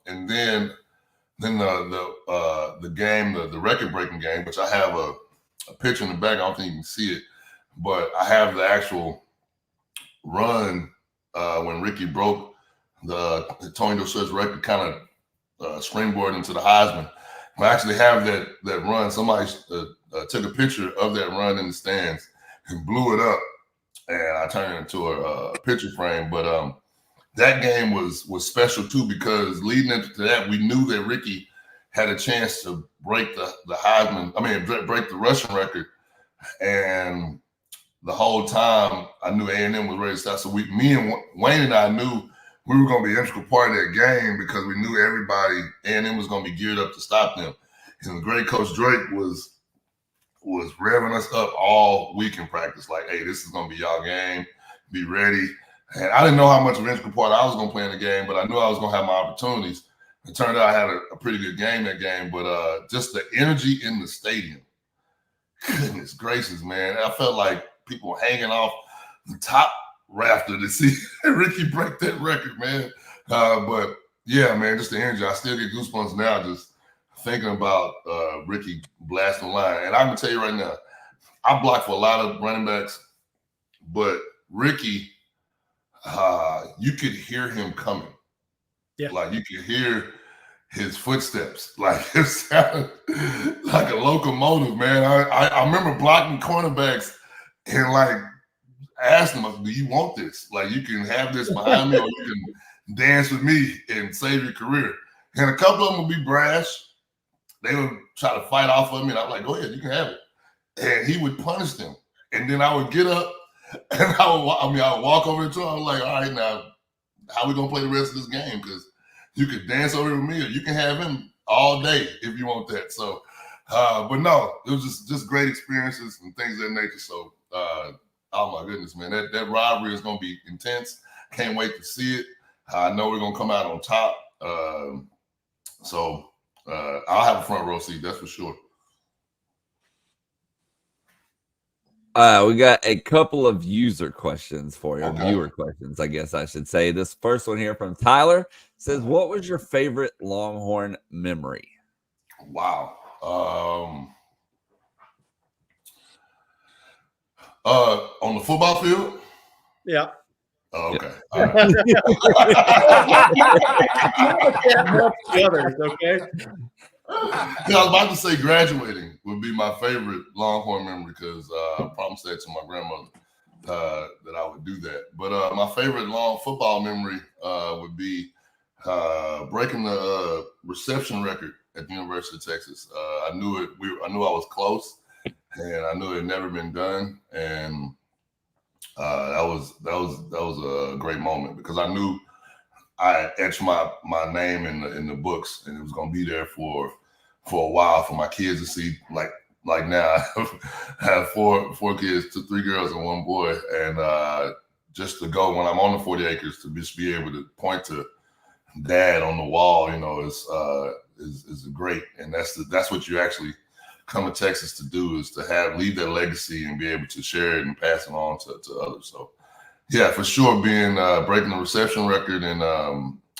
Speaker 4: And then the game, the record-breaking game, which I have a picture in the back. I don't think you can see it, but I have the actual run when Ricky broke the Tony Dorsey's record, kind of springboard into the Heisman. I actually have that run. Somebody took a picture of that run in the stands and blew it up, and I turned it into a picture frame. But that game was special too, because leading into that, we knew that Ricky had a chance to break the Heisman. I mean, break the rushing record, and the whole time I knew A&M was ready to start. So me and Wayne and I knew we were going to be an integral part of that game because we knew everybody, A&M was going to be geared up to stop them. And the great Coach Drake was revving us up all week in practice, like, hey, this is going to be y'all game. Be ready. And I didn't know how much of an integral part I was going to play in the game, but I knew I was going to have my opportunities. It turned out I had a pretty good game that game, but just the energy in the stadium, goodness gracious, man. I felt like people were hanging off the top rafter to see Ricky break that record, man. But yeah, man, just the energy. I still get goosebumps now just thinking about Ricky blasting the line. And I'm gonna tell you right now, I blocked for a lot of running backs, but Ricky, you could hear him coming. Yeah. Like you could hear his footsteps. Like it sounded like a locomotive, man. I remember blocking cornerbacks and like asking them, do you want this? Like you can have this behind me or you can dance with me and save your career. And a couple of them would be brash. They would try to fight off of me. And I'm like, go ahead, you can have it. And he would punish them. And then I would get up and I would walk over to him. I was like, all right, now, how we going to play the rest of this game? Because you could dance over with me or you can have him all day if you want that. So, but no, it was just great experiences and things of that nature. So, oh my goodness, man, that rivalry is going to be intense. Can't wait to see it. I know we're going to come out on top. So I'll have a front row seat, that's for sure.
Speaker 1: We got a couple of user questions for you,
Speaker 4: okay.
Speaker 1: Viewer questions, I guess I should say. This first one here from Tyler Says, what was your favorite Longhorn memory?
Speaker 4: Wow. On the football field?
Speaker 3: Yeah.
Speaker 4: Oh, okay.
Speaker 1: Yeah.
Speaker 4: All right.
Speaker 3: Okay.
Speaker 4: Yeah, I was about to say graduating would be my favorite Longhorn memory because I promised that to my grandmother that I would do that. But my favorite long football memory would be breaking the reception record at the University of Texas. I knew I was close, and I knew it had never been done, and that was a great moment because I knew I etched my name in the books, and it was going to be there for a while for my kids to see. Like now, I have four kids, 3 girls and 1 boy, and just to go when I'm on the 40 acres to just be able to point to Dad on the wall, is great, and that's what you actually come to Texas to do, is to leave that legacy and be able to share it and pass it on to others. So. Yeah, for sure. Breaking the reception record and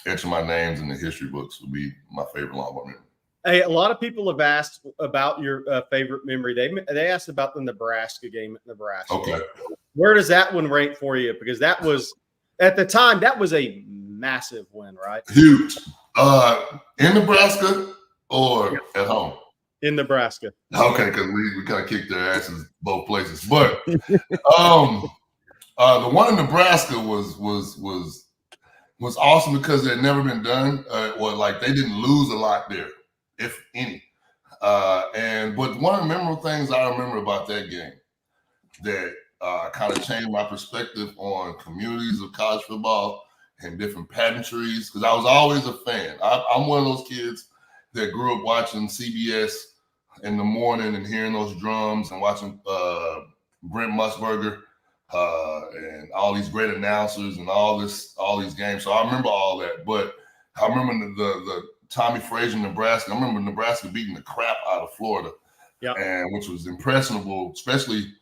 Speaker 4: etching my names in the history books would be my favorite Longhorn memory.
Speaker 3: Hey, a lot of people have asked about your favorite memory. They asked about the Nebraska game at Nebraska.
Speaker 4: Okay.
Speaker 3: Where does that one rank for you? Because that was, at the time, that was a massive win, right?
Speaker 4: Huge. In Nebraska or at home?
Speaker 3: In Nebraska.
Speaker 4: Okay, because we kind of kicked their asses both places. But the one in Nebraska was awesome because it had never been done, or like they didn't lose a lot there, if any. But one of the memorable things I remember about that game that kind of changed my perspective on communities of college football and different pageantries, because I was always a fan. I'm one of those kids that grew up watching CBS in the morning and hearing those drums and watching Brent Musburger. And all these great announcers and all these games. So I remember all that. But I remember the Tommy Frazier, Nebraska. I remember Nebraska beating the crap out of Florida, and which was impressionable, especially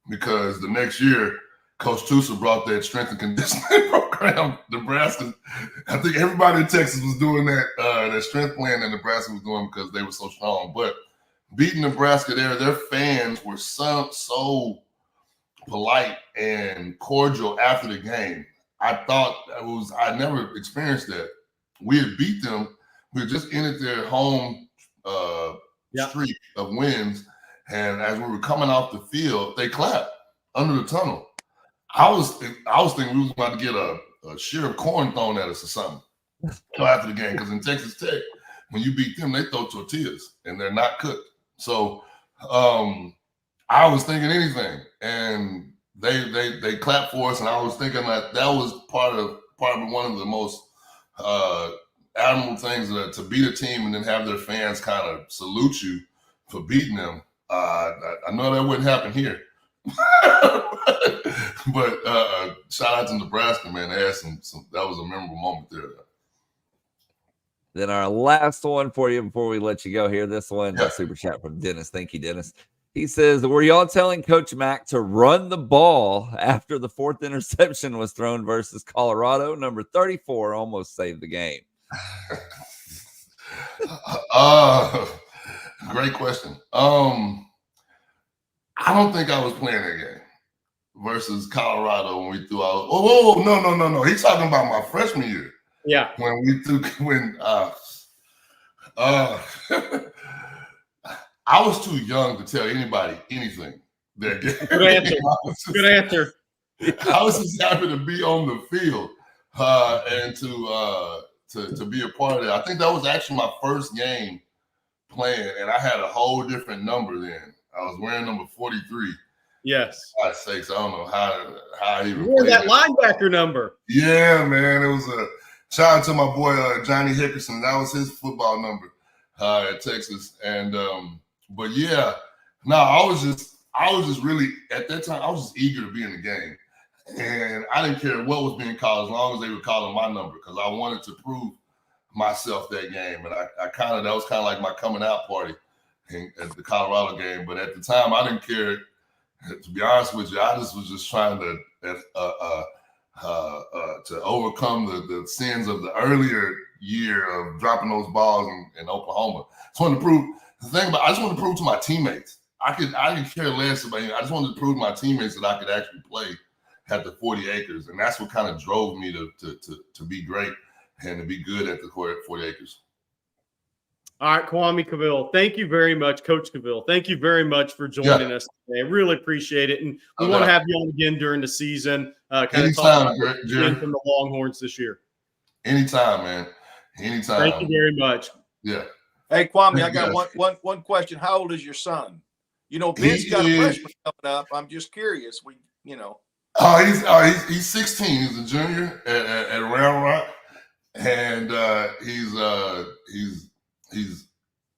Speaker 4: because the next year Coach Tusa brought that strength and conditioning program. Nebraska, I think everybody in Texas was doing that strength plan that Nebraska was doing because they were so strong. But beating Nebraska their fans were so polite and cordial after the game. I thought I never experienced that. We had beat them. We had just ended their home streak of wins. And as we were coming off the field, they clapped under the tunnel. I was thinking we was about to get a shear of corn thrown at us or something after the game. Because in Texas Tech, when you beat them, they throw tortillas and they're not cooked. So I was thinking anything, and they clapped for us, and I was thinking that was part of one of the most admirable things to beat a team and then have their fans kind of salute you for beating them. I know that wouldn't happen here, but shout out to Nebraska, man. They had some. That was a memorable moment there.
Speaker 1: Then our last one for you before we let you go here. This one, super chat from Dennis. Thank you, Dennis. He says, were y'all telling Coach Mack to run the ball after the 4th interception was thrown versus Colorado? Number 34 almost saved the game.
Speaker 4: Great question. I don't think I was playing that game versus Colorado when we threw out. Oh, no. He's talking about my freshman year.
Speaker 3: Yeah.
Speaker 4: I was too young to tell anybody anything.
Speaker 3: Good answer. Good answer.
Speaker 4: I was just happy to be on the field and to be a part of it. I think that was actually my first game playing, and I had a whole different number then. I was wearing number 43.
Speaker 3: Yes.
Speaker 4: For God's sakes, I don't know how I even
Speaker 3: played that linebacker number.
Speaker 4: Yeah, man. It was a shout out to my boy Johnny Hickerson. That was his football number at Texas, and but yeah, no, I was just really at that time. I was just eager to be in the game, and I didn't care what was being called as long as they were calling my number because I wanted to prove myself that game, and that was kind of like my coming out party at the Colorado game. But at the time, I didn't care. To be honest with you, I was just trying to to overcome the sins of the earlier year of dropping those balls in Oklahoma. I just want to prove to my teammates. I could care less about I just wanted to prove to my teammates that I could actually play at the 40 acres, and that's what kind of drove me to be great and to be good at the 40 acres.
Speaker 3: All right, Kwame Cavil, thank you very much, Coach Cavil. Thank you very much for joining us today. I really appreciate it, and we want to have you on again during the season. Kind of talk about from the Longhorns this year.
Speaker 4: Anytime, man. Anytime.
Speaker 3: Thank you very much.
Speaker 4: Yeah.
Speaker 2: Hey, Kwame, I got one question. How old is your son? You know, Ben's got a freshman coming up. I'm just curious.
Speaker 4: He's 16. He's a junior at Round Rock, and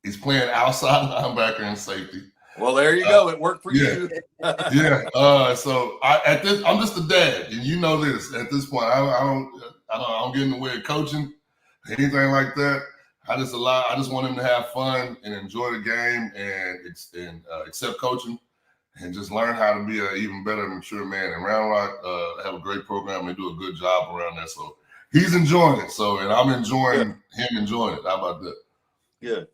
Speaker 4: he's playing outside linebacker and safety.
Speaker 2: Well, there you go. It worked for you.
Speaker 4: Yeah. So I'm just a dad, and you know this. At this point, I don't get in the way of coaching, anything like that. I just want him to have fun and enjoy the game and accept coaching and just learn how to be an even better, mature man. And Round Rock have a great program. They do a good job around that. So he's enjoying it. And I'm enjoying him enjoying it. How about that?
Speaker 2: Good.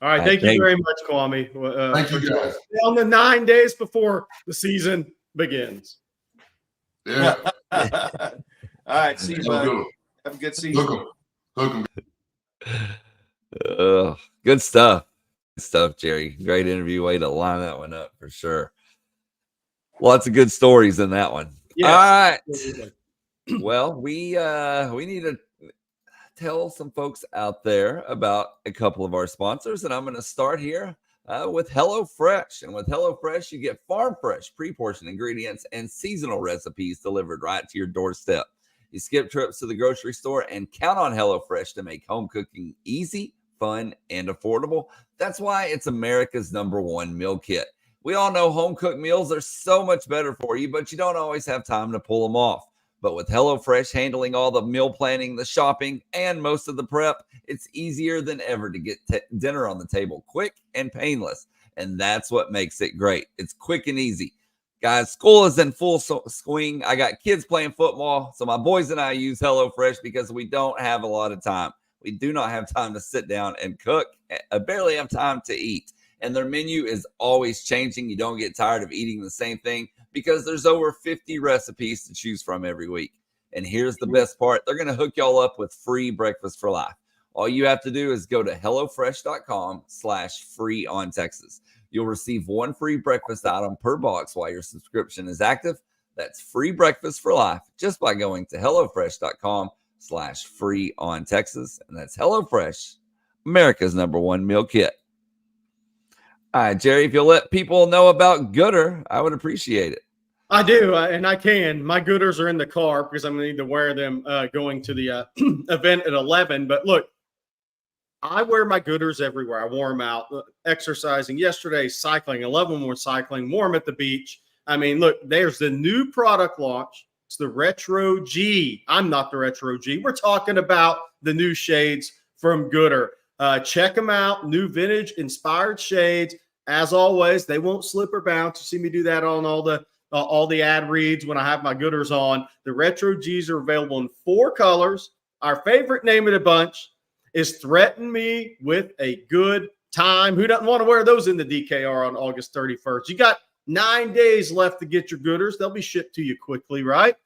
Speaker 3: All right. Thank you very much, Kwame.
Speaker 4: Thank you, guys.
Speaker 3: On the 9 days before the season begins.
Speaker 4: Yeah.
Speaker 2: All right. See you, bud. Have a good season.
Speaker 1: Good stuff. Good stuff, Jerry. Great interview. Way to line that one up for sure. Lots of good stories in that one. Yes. All right. Well, we need to tell some folks out there about a couple of our sponsors, and I'm going to start here with HelloFresh. And with HelloFresh, you get farm fresh, pre-portioned ingredients and seasonal recipes delivered right to your doorstep. You skip trips to the grocery store and count on HelloFresh to make home cooking easy, fun, and affordable. That's why it's America's #1 meal kit. We all know home-cooked meals are so much better for you, but you don't always have time to pull them off. But with HelloFresh handling all the meal planning, the shopping, and most of the prep, it's easier than ever to get dinner on the table quick and painless. And that's what makes it great. It's quick and easy. Guys, school is in full swing. I got kids playing football, so my boys and I use HelloFresh because we don't have a lot of time. We do not have time to sit down and cook. I barely have time to eat. And their menu is always changing. You don't get tired of eating the same thing because there's over 50 recipes to choose from every week. And here's the best part. They're going to hook y'all up with free breakfast for life. All you have to do is go to HelloFresh.com/freeontexas. You'll receive one free breakfast item per box while your subscription is active. That's free breakfast for life just by going to HelloFresh.com/freeontexas. And that's HelloFresh, America's #1 meal kit. All right, Jerry, if you'll let people know about Goodr, I would appreciate it.
Speaker 3: I do, and I can. My Goodrs are in the car because I'm going to need to wear them going to the event at 11. But look, I wear my Goodrs everywhere. I wore them out exercising yesterday, cycling. I love them when cycling, wore them at the beach. I mean, look, there's the new product launch. It's the Retro G. I'm not the Retro G. We're talking about the new shades from Goodr. Check them out. New vintage inspired shades. As always, they won't slip or bounce. You see me do that on all the ad reads when I have my Goodrs on. The Retro Gs are available in 4 colors. Our favorite name of the bunch is Threaten Me with a Good Time. Who doesn't want to wear those in the DKR on August 31st? You got 9 days left to get your Goodrs. They'll be shipped to you quickly, right?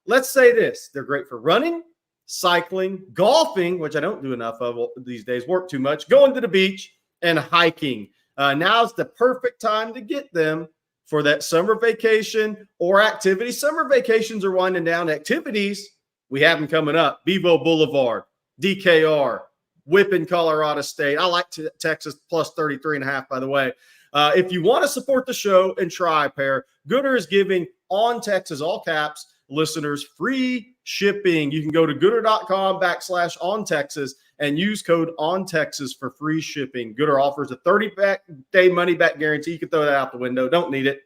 Speaker 3: Let's say this. They're great for running, cycling, golfing, which I don't do enough of these days, work too much, going to the beach, and hiking. Now's the perfect time to get them for that summer vacation or activity. Summer vacations are winding down. Activities, we have them coming up. Bevo Boulevard, DKR, Whipping, Colorado State. I like Texas plus 33.5, by the way. If you want to support the show and try a pair, Goodr is giving On Texas, all caps, listeners free shipping. You can go to goodr.com/On Texas and use code On Texas for free shipping. Goodr offers a 30-day money-back guarantee. You can throw that out the window. Don't need it.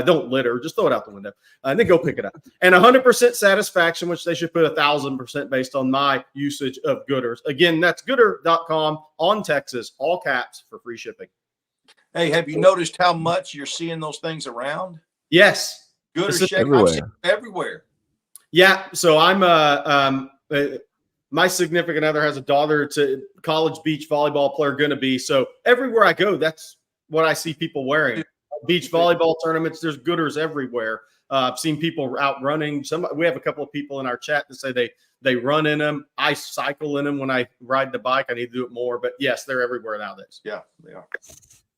Speaker 3: Don't litter. Just throw it out the window. And then go pick it up. And 100% satisfaction, which they should put 1,000% based on my usage of Goodrs. Again, that's goodr.com On Texas, all caps for free shipping.
Speaker 2: Hey, have you noticed how much you're seeing those things around?
Speaker 3: Yes.
Speaker 2: Good or shake.
Speaker 1: everywhere.
Speaker 2: I've seen everywhere.
Speaker 3: Yeah. So I'm my significant other has a daughter. It's a college beach volleyball player, going to be. So everywhere I go, that's what I see people wearing. Beach volleyball tournaments, there's Goodrs everywhere. I've seen people out running. We have a couple of people in our chat that say they run in them. I cycle in them when I ride the bike. I need to do it more. But yes, they're everywhere nowadays.
Speaker 2: Yeah, they are.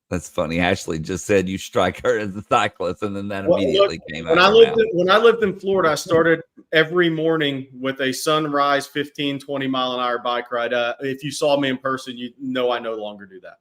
Speaker 1: That's funny. Ashley just said you strike her as a cyclist, and then that immediately came out.
Speaker 3: When I lived in Florida, I started every morning with a sunrise 15, 20 mile an hour bike ride. If you saw me in person, you know I no longer do that.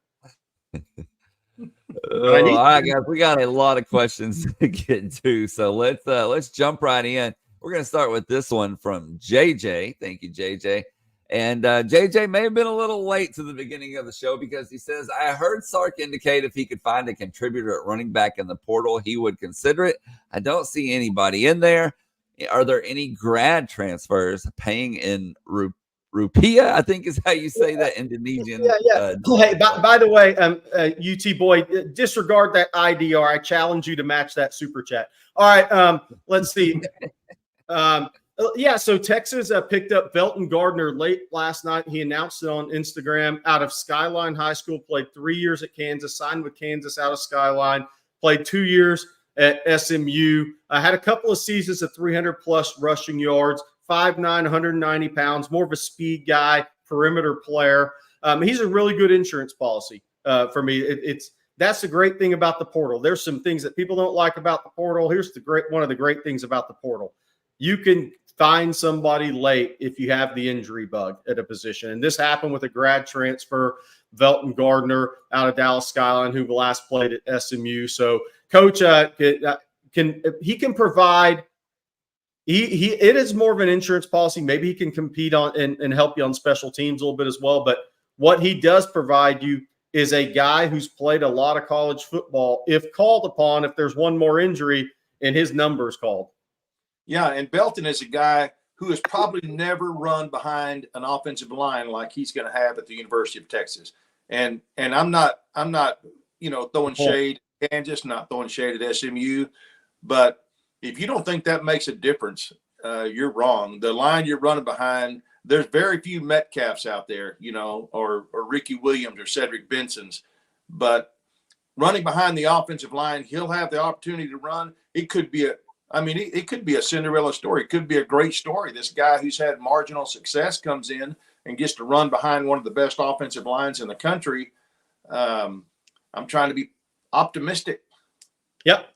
Speaker 1: All right, guys, we got a lot of questions to get to, so let's jump right in. We're going to start with this one from JJ. Thank you, JJ. And JJ may have been a little late to the beginning of the show because he says, I heard Sark indicate if he could find a contributor at running back in the portal, he would consider it. I don't see anybody in there. Are there any grad transfers paying in rupiah? I think is how you say that, Indonesian.
Speaker 3: Yeah. Hey, by the way, UT boy, disregard that IDR. I challenge you to match that super chat. All right, let's see. So Texas picked up Velton Gardner late last night. He announced it on Instagram. Out of Skyline High School, played 3 years at Kansas, signed with Kansas out of Skyline, played 2 years at SMU. Had a couple of seasons of 300-plus rushing yards, 5'9", 190 pounds, more of a speed guy, perimeter player. He's a really good insurance policy for me. That's the great thing about the portal. There's some things that people don't like about the portal. Here's one of the great things about the portal. You can find somebody late if you have the injury bug at a position. And this happened with a grad transfer, Velton Gardner out of Dallas Skyline, who last played at SMU. So Coach can provide. It is more of an insurance policy. Maybe he can compete on and help you on special teams a little bit as well. But what he does provide you is a guy who's played a lot of college football. If called upon, if there's one more injury, and his number is called.
Speaker 2: Yeah, and Belton is a guy who has probably never run behind an offensive line like he's going to have at the University of Texas. And I'm not throwing shade at Kansas, not throwing shade at SMU, but if you don't think that makes a difference, you're wrong. The line you're running behind, there's very few Metcalfs out there, or Ricky Williams or Cedric Benson's, but running behind the offensive line, he'll have the opportunity to run. It could be it could be a Cinderella story. It could be a great story. This guy who's had marginal success comes in and gets to run behind one of the best offensive lines in the country. I'm trying to be optimistic.
Speaker 3: Yep,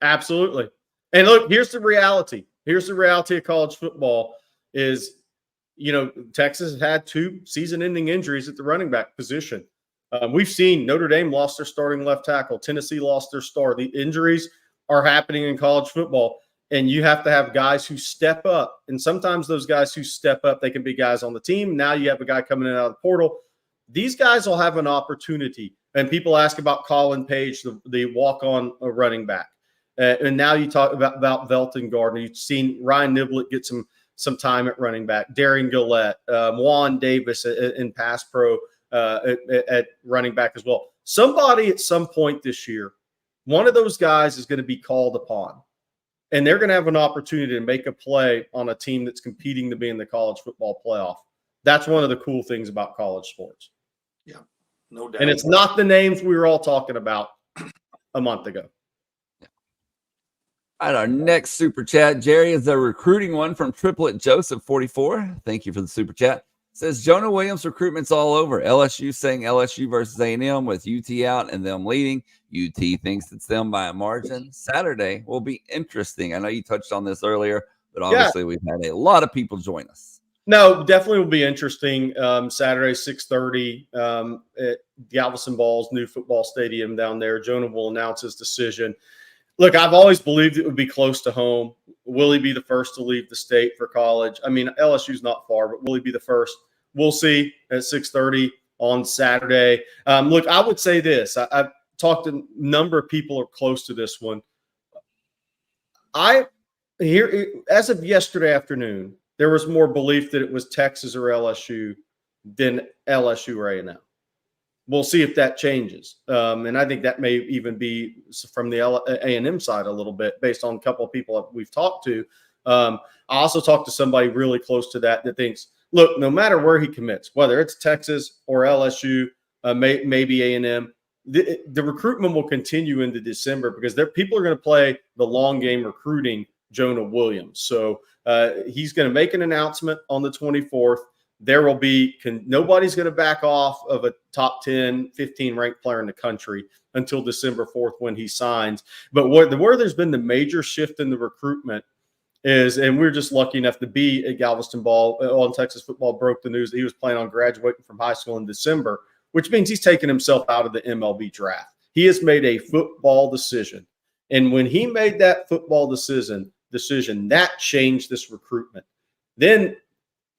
Speaker 3: absolutely. And look, here's the reality. Here's the reality of college football is, Texas has had 2 season-ending injuries at the running back position. We've seen Notre Dame lost their starting left tackle. Tennessee lost their star. The injuries are happening in college football, and you have to have guys who step up. And sometimes those guys who step up, they can be guys on the team. Now you have a guy coming in out of the portal. These guys will have an opportunity. And people ask about Colin Page, the walk-on running back. And now you talk about Velton Gardner. You've seen Ryan Niblett get some time at running back. Darian Gillette, Juan Davis in pass pro at running back as well. Somebody at some point this year, one of those guys is going to be called upon, and they're going to have an opportunity to make a play on a team that's competing to be in the college football playoff. That's one of the cool things about college sports.
Speaker 2: Yeah, no doubt.
Speaker 3: And it's not the names we were all talking about a month ago.
Speaker 1: All right, our next super chat, Jerry, is a recruiting one from Triplet Joseph 44. Thank you for the super chat. Says Jonah Williams recruitment's all over. LSU saying LSU versus A&M with UT out and them leading. UT thinks it's them by a margin. Saturday will be interesting. I know you touched on this earlier, but obviously we've had a lot of people join us.
Speaker 3: No, definitely will be interesting. Saturday, 6:30 at Galveston Ball's new football stadium down there. Jonah will announce his decision. Look, I've always believed it would be close to home. Will he be the first to leave the state for college? I mean, LSU's not far, but will he be the first? We'll see at 6:30 on Saturday. Look, I would say this. I've talked to a number of people who are close to this one. As of yesterday afternoon, there was more belief that it was Texas or LSU than LSU or A&M. We'll see if that changes. And I think that may even be from the A&M side a little bit based on a couple of people that we've talked to. I also talked to somebody really close to that thinks, look, no matter where he commits, whether it's Texas or LSU, maybe A&M, the recruitment will continue into December because people are going to play the long game recruiting Jonah Williams. So he's going to make an announcement on the 24th. There will be nobody's going to back off of a top 10, 15 ranked player in the country until December 4th when he signs. But where there's been the major shift in the recruitment is, and we're just lucky enough to be at Galveston Ball on Texas Football broke the news that he was planning on graduating from high school in December, which means he's taken himself out of the MLB draft. He has made a football decision. And when he made that football decision, that changed this recruitment. Then,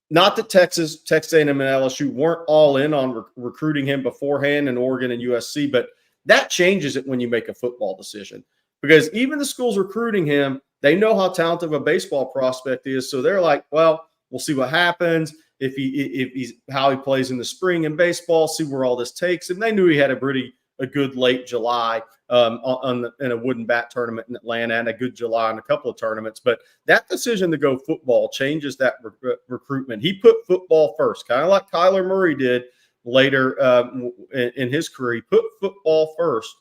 Speaker 3: not that Texas A&M, and LSU weren't all in on recruiting him beforehand, and Oregon and USC, but that changes it when you make a football decision. Because even the schools recruiting him, they know how talented of a baseball prospect is. So they're like, well, we'll see what happens if he's how he plays in the spring in baseball, see where all this takes him. They knew he had a good late July in a wooden bat tournament in Atlanta, and a good July in a couple of tournaments. But that decision to go football changes that recruitment. He put football first, kind of like Kyler Murray did later in his career. He put football first,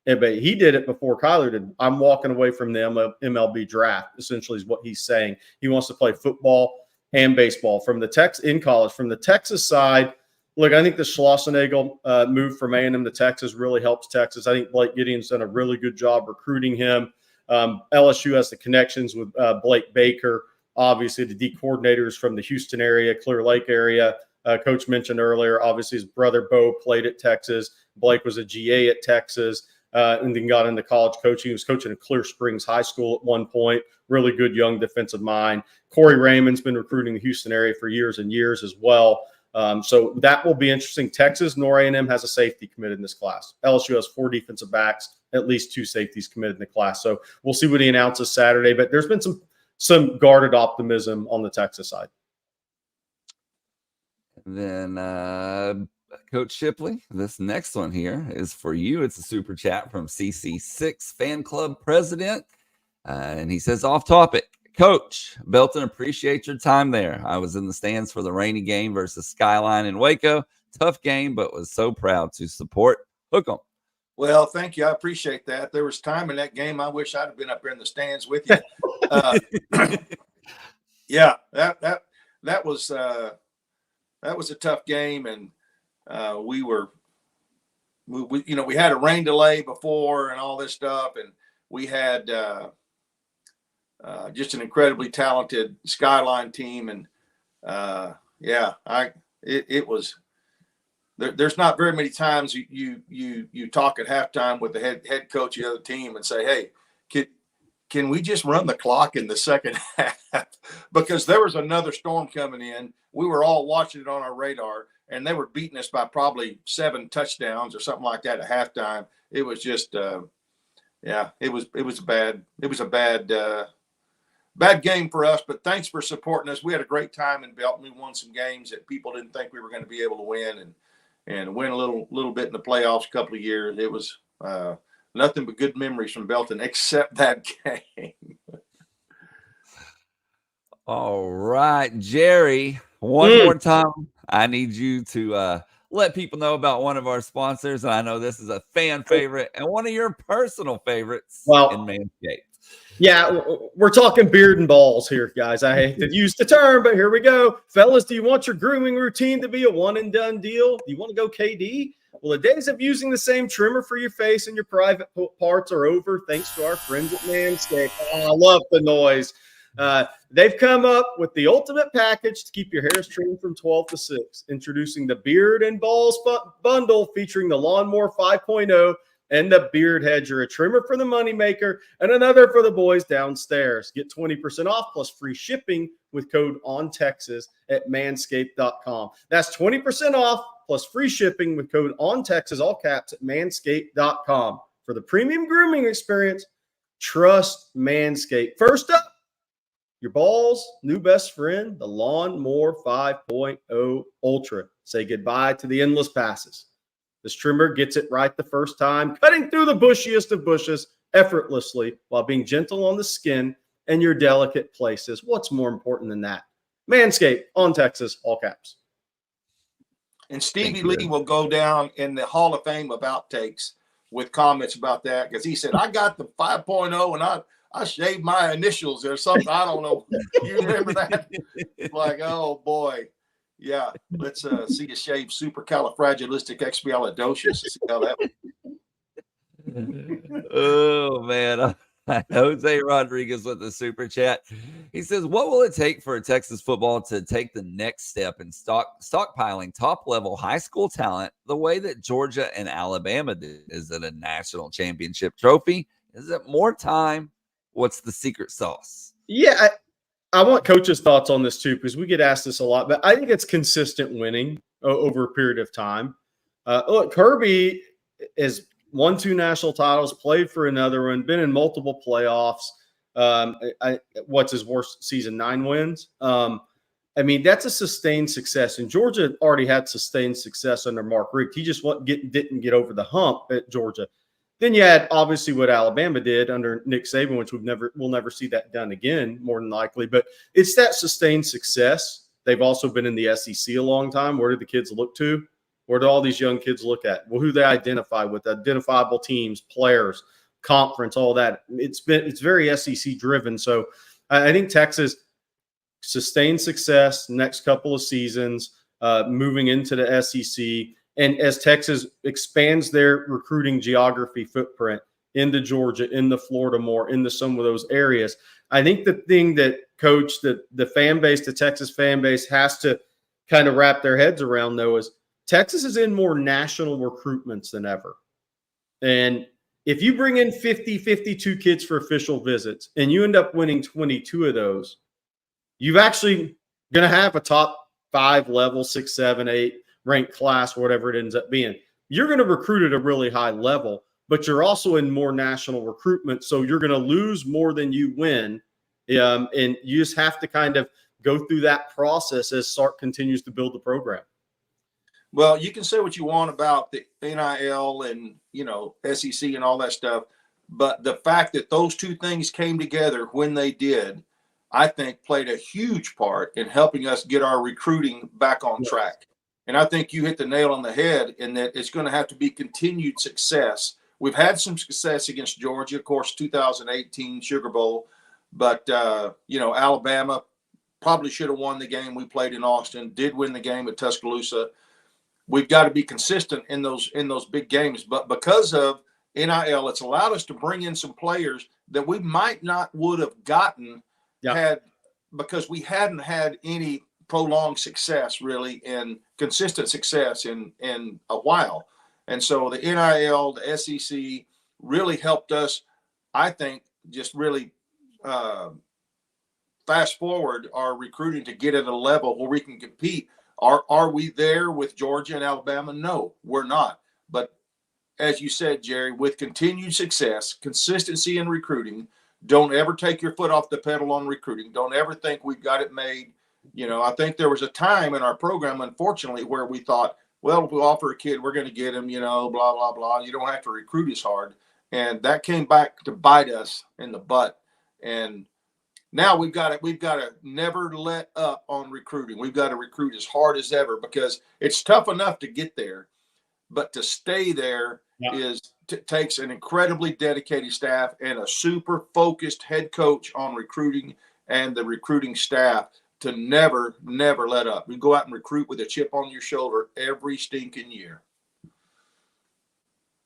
Speaker 3: but he did it before Kyler did. I'm walking away from the MLB draft, essentially is what he's saying. He wants to play football and baseball in college. From the Texas side, look, I think the Schlossnagel move from A&M to Texas really helps Texas. I think Blake Gideon's done a really good job recruiting him. LSU has the connections with Blake Baker, obviously the D coordinators from the Houston area, Clear Lake area. Coach mentioned earlier, obviously his brother Bo played at Texas. Blake was a GA at Texas and then got into college coaching. He was coaching at Clear Springs High School at one point. Really good young defensive mind. Corey Raymond's been recruiting the Houston area for years and years as well. So that will be interesting. Texas, nor A&M has a safety committed in this class. LSU has 4 defensive backs, at least 2 safeties committed in the class. So we'll see what he announces Saturday. But there's been some guarded optimism on the Texas side.
Speaker 1: And then Coach Shipley, this next one here is for you. It's a super chat from CC6 Fan Club President. And he says, off topic. Coach Belton, appreciate your time there. I was in the stands for the rainy game versus Skyline in Waco. Tough game, but was so proud to support. Hook 'em.
Speaker 2: Well, thank you. I appreciate that. There was time in that game I wish I'd have been up there in the stands with you. Yeah, that was a tough game, and we had a rain delay before and all this stuff, and we had just an incredibly talented Skyline team, and it was. There's not very many times you talk at halftime with the head coach of the other team and say, hey, can we just run the clock in the second half? Because there was another storm coming in. We were all watching it on our radar, and they were beating us by probably 7 touchdowns or something like that at halftime. It was just it was a bad game for us, but thanks for supporting us. We had a great time in Belton. We won some games that people didn't think we were going to be able to win, and win a little bit in the playoffs a couple of years. It was nothing but good memories from Belton, except that game.
Speaker 1: All right, Jerry, one more time. I need you to let people know about one of our sponsors. And I know this is a fan favorite and one of your personal favorites in Manscaped.
Speaker 3: Yeah, we're talking beard and balls here, guys. I hate to use the term, but here we go. Fellas, do you want your grooming routine to be a one-and-done deal? Do you want to go KD? Well, the days of using the same trimmer for your face and your private parts are over, thanks to our friends at Manscaped. Oh, I love the noise. They've come up with the ultimate package to keep your hairs trimmed from 12 to 6. Introducing the Beard and Balls Bundle featuring the Lawnmower 5.0 and the Beard Hedger, a trimmer for the moneymaker and another for the boys downstairs. Get 20% off plus free shipping with code ONTEXAS at manscaped.com. That's 20% off plus free shipping with code ONTEXAS, all caps, at manscaped.com. For the premium grooming experience, trust Manscaped. First up, your balls' new best friend, the Lawnmower 5.0 Ultra. Say goodbye to the endless passes. This trimmer gets it right the first time, cutting through the bushiest of bushes effortlessly while being gentle on the skin and your delicate places. What's more important than that? Manscaped on Texas, all caps.
Speaker 2: And Stevie Lee will go down in the Hall of Fame of outtakes with comments about that, because he said, I got the 5.0 and I shaved my initials or something. I don't know. You remember that? Like, oh boy. Yeah. Let's see you shave supercalifragilisticexpialidocious. See how that
Speaker 1: Oh man. Jose Rodriguez with the super chat. He says, what will it take for Texas football to take the next step in stockpiling top-level high school talent the way that Georgia and Alabama did? Is it a national championship trophy? Is it more time? What's the secret sauce?
Speaker 3: Yeah, I want coach's thoughts on this too, because we get asked this a lot, but I think it's consistent winning over a period of time. Look, Kirby is won 2 national titles, played for another one, been in multiple playoffs. What's his worst season? 9 wins. I mean, that's a sustained success. And Georgia already had sustained success under Mark Richt. He just didn't get over the hump at Georgia. Then you had obviously what Alabama did under Nick Saban, which we'll never see that done again, more than likely. But it's that sustained success. They've also been in the SEC a long time. Where do the kids look to? Where do all these young kids look at? Well, who they identify with, identifiable teams, players, conference, all that. It's very SEC driven. So I think Texas sustained success next couple of seasons, moving into the SEC. And as Texas expands their recruiting geography footprint into Georgia, into Florida more, into some of those areas, I think the thing that Coach, the fan base, the Texas fan base has to kind of wrap their heads around, though, is Texas is in more national recruitments than ever. And if you bring in 50, 52 kids for official visits and you end up winning 22 of those, you've actually going to have a top 5 level, 6, 7, 8 ranked class, whatever it ends up being. You're going to recruit at a really high level, but you're also in more national recruitment. So you're going to lose more than you win. And you just have to kind of go through that process as Sark continues to build the program.
Speaker 2: Well, you can say what you want about the NIL and, SEC and all that stuff, but the fact that those two things came together when they did, I think played a huge part in helping us get our recruiting back on track. And I think you hit the nail on the head in that it's going to have to be continued success. We've had some success against Georgia, of course, 2018 Sugar Bowl, but, Alabama probably should have won the game we played in Austin, did win the game at Tuscaloosa. We've got to be consistent in those big games. But because of NIL, it's allowed us to bring in some players that we might not would have gotten because we hadn't had any prolonged success really and consistent success in a while. And so the NIL, the SEC really helped us, I think, just really fast forward our recruiting to get at a level where we can compete. Are we there with Georgia and Alabama? No, we're not. But as you said, Jerry, with continued success, consistency in recruiting, don't ever take your foot off the pedal on recruiting. Don't ever think we've got it made. I think there was a time in our program, unfortunately, where we thought, well, if we offer a kid, we're going to get him, blah, blah, blah. You don't have to recruit as hard. And that came back to bite us in the butt. And now we've got to never let up on recruiting. We've got to recruit as hard as ever because it's tough enough to get there, but to stay there takes an incredibly dedicated staff and a super focused head coach on recruiting and the recruiting staff to never let up. We go out and recruit with a chip on your shoulder every stinking year.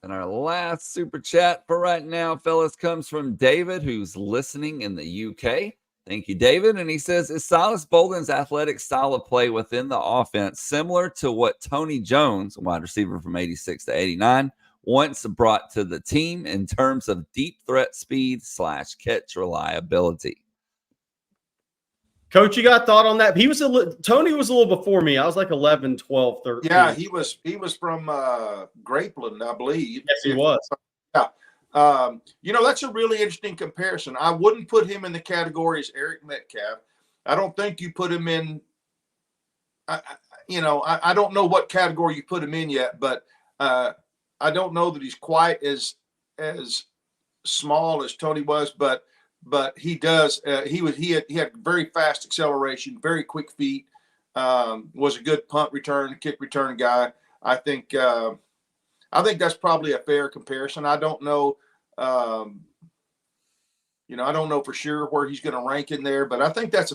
Speaker 1: And our last super chat for right now, fellas, comes from David, who's listening in the UK. Thank you, David. And he says, is Silas Bolden's athletic style of play within the offense similar to what Tony Jones, wide receiver from 86 to 89, once brought to the team in terms of deep threat speed / catch reliability?
Speaker 3: Coach, you got a thought on that? Tony was a little before me. I was like 11, 12, 13.
Speaker 2: Yeah, he was from Grapeland, I believe.
Speaker 3: Yes, he was.
Speaker 2: Yeah. That's a really interesting comparison. I wouldn't put him in the category as Eric Metcalf. I don't think you put him in. I don't know what category you put him in yet, but I don't know that he's quite as small as Tony was, but he does. He had very fast acceleration, very quick feet. Was a good punt return, kick return guy. I think that's probably a fair comparison. I don't know. I don't know for sure where he's going to rank in there, but I think that's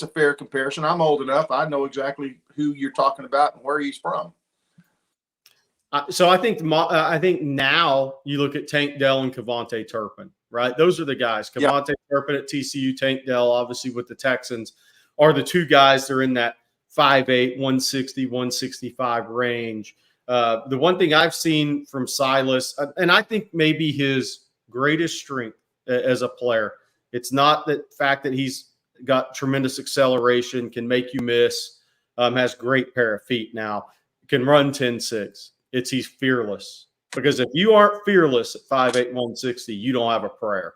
Speaker 2: a fair comparison. I'm old enough. I know exactly who you're talking about and where he's from.
Speaker 3: So I think now you look at Tank Dell and Kevontae Turpin, right? Those are the guys. Kevontae Turpin at TCU, Tank Dell, obviously with the Texans, are the two guys that are in that 5'8", 160, 165 range. The one thing I've seen from Silas, and I think maybe his greatest strength as a player, it's not the fact that he's got tremendous acceleration, can make you miss, has great pair of feet now, can run 10.6. It's he's fearless. Because if you aren't fearless at 5'8", 160, you don't have a prayer.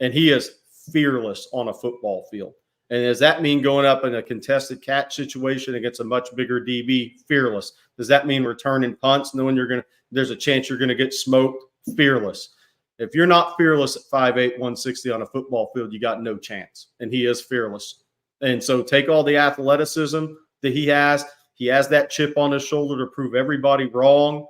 Speaker 3: And he is fearless on a football field. And does that mean going up in a contested catch situation against a much bigger DB? Fearless. Does that mean returning punts, knowing there's a chance you're going to get smoked? Fearless. If you're not fearless at 5'8", 160 on a football field, you got no chance. And he is fearless. And so take all the athleticism that he has. He has that chip on his shoulder to prove everybody wrong,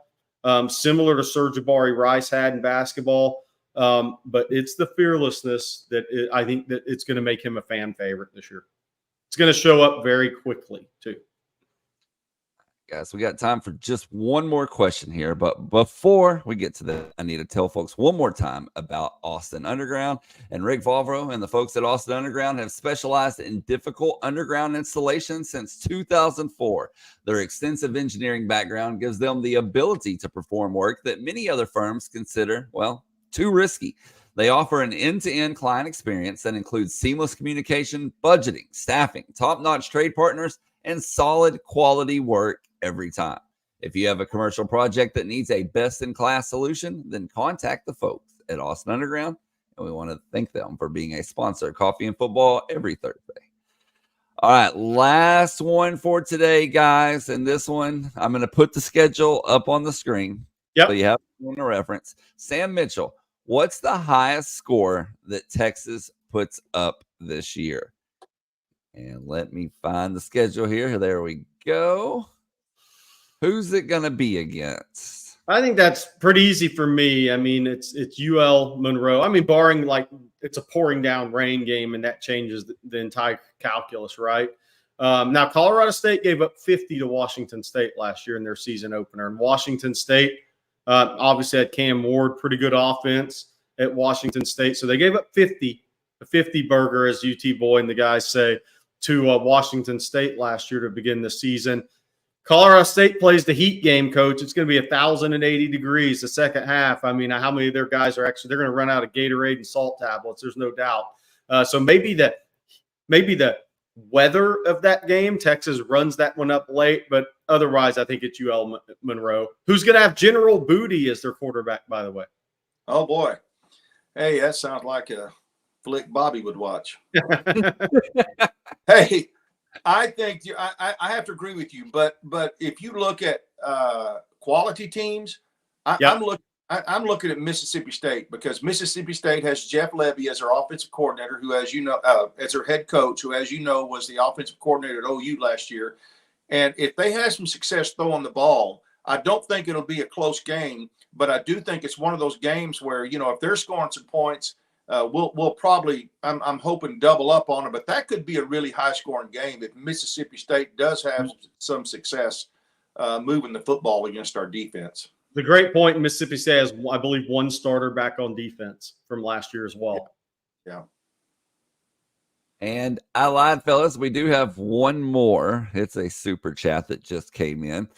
Speaker 3: similar to Sir'Jabari Rice had in basketball. But it's the fearlessness that I think that it's going to make him a fan favorite this year. It's going to show up very quickly, too.
Speaker 1: Guys, we got time for just one more question here. But before we get to that, I need to tell folks one more time about Austin Underground. And Rick Valvro and the folks at Austin Underground have specialized in difficult underground installations since 2004. Their extensive engineering background gives them the ability to perform work that many other firms consider, well, too risky. They offer an end-to-end client experience that includes seamless communication, budgeting, staffing, top-notch trade partners, and solid quality work every time. If you have a commercial project that needs a best-in-class solution, then contact the folks at Austin Underground, and we want to thank them for being a sponsor of Coffee and Football every Thursday. All right, last one for today, guys, and this one, I'm going to put the schedule up on the screen so you have one to reference. Sam Mitchell, what's the highest score that Texas puts up this year? And let me find the schedule here. There we go. Who's it going to be against?
Speaker 3: I think that's pretty easy for me. I mean, it's UL Monroe. I mean, barring it's a pouring down rain game, and that changes the entire calculus, right? Now, Colorado State gave up 50 to Washington State last year in their season opener. And Washington State obviously had Cam Ward, pretty good offense at Washington State. So they gave up 50, a 50 burger, as UT Boy and the guys say, to Washington State last year to begin the season. Colorado State plays the heat game, Coach. It's going to be 1,080 degrees the second half. I mean, how many of their guys are they're going to run out of Gatorade and salt tablets. There's no doubt. So maybe the weather of that game, Texas runs that one up late, but otherwise I think it's UL Monroe, who's going to have General Booty as their quarterback, by the way.
Speaker 2: Oh, boy. Hey, that sounds like a flick Bobby would watch. Hey, I think I have to agree with you, but if you look at quality teams, I'm looking at Mississippi State, because Mississippi State has Jeff Levy as their offensive coordinator, who, as you know, as their head coach, who, as you know, was the offensive coordinator at OU last year. And if they have some success throwing the ball, I don't think it'll be a close game, but I do think it's one of those games where, if they're scoring some points, we'll probably, I'm hoping, double up on it, but that could be a really high scoring game if Mississippi State does have some success moving the football against our defense.
Speaker 3: The great point, Mississippi State has, I believe, one starter back on defense from last year as well.
Speaker 2: Yeah.
Speaker 1: And I lied, fellas. We do have one more. It's a super chat that just came in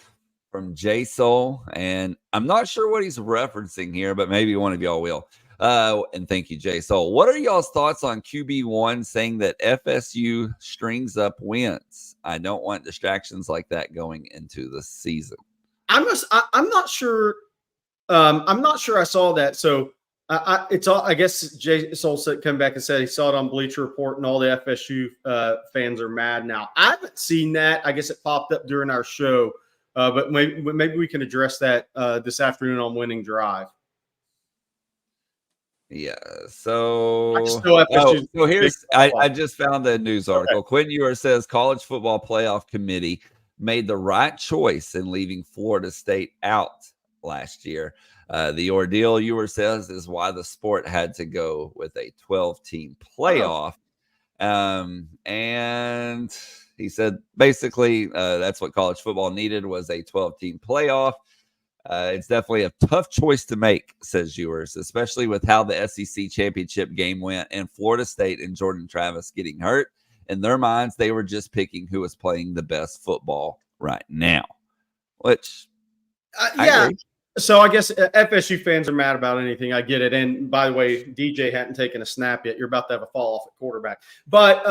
Speaker 1: from J Soul, and I'm not sure what he's referencing here, but maybe one of y'all will. And thank you, J Soul. What are y'all's thoughts on QB1 saying that FSU strings up wins? I don't want distractions like that going into the season.
Speaker 3: I'm not sure. I'm not sure I saw that. So it's all. I guess J Soul come back and said he saw it on Bleacher Report, and all the FSU fans are mad now. I haven't seen that. I guess it popped up during our show. But maybe we can address that this afternoon on Winning Drive.
Speaker 1: Yeah. So,
Speaker 3: here's
Speaker 1: I just found the news article. Okay. Quinn Ewer says College Football Playoff Committee made the right choice in leaving Florida State out last year. The ordeal, Ewer says, is why the sport had to go with a 12-team playoff. And he said basically that's what college football needed, was a 12-team playoff. It's definitely a tough choice to make, says Ewers, especially with how the SEC championship game went and Florida State and Jordan Travis getting hurt. In their minds, they were just picking who was playing the best football right now, which
Speaker 3: yeah. So I guess FSU fans are mad about anything. I get it. And by the way, DJ hadn't taken a snap yet. You're about to have a fall off at quarterback, but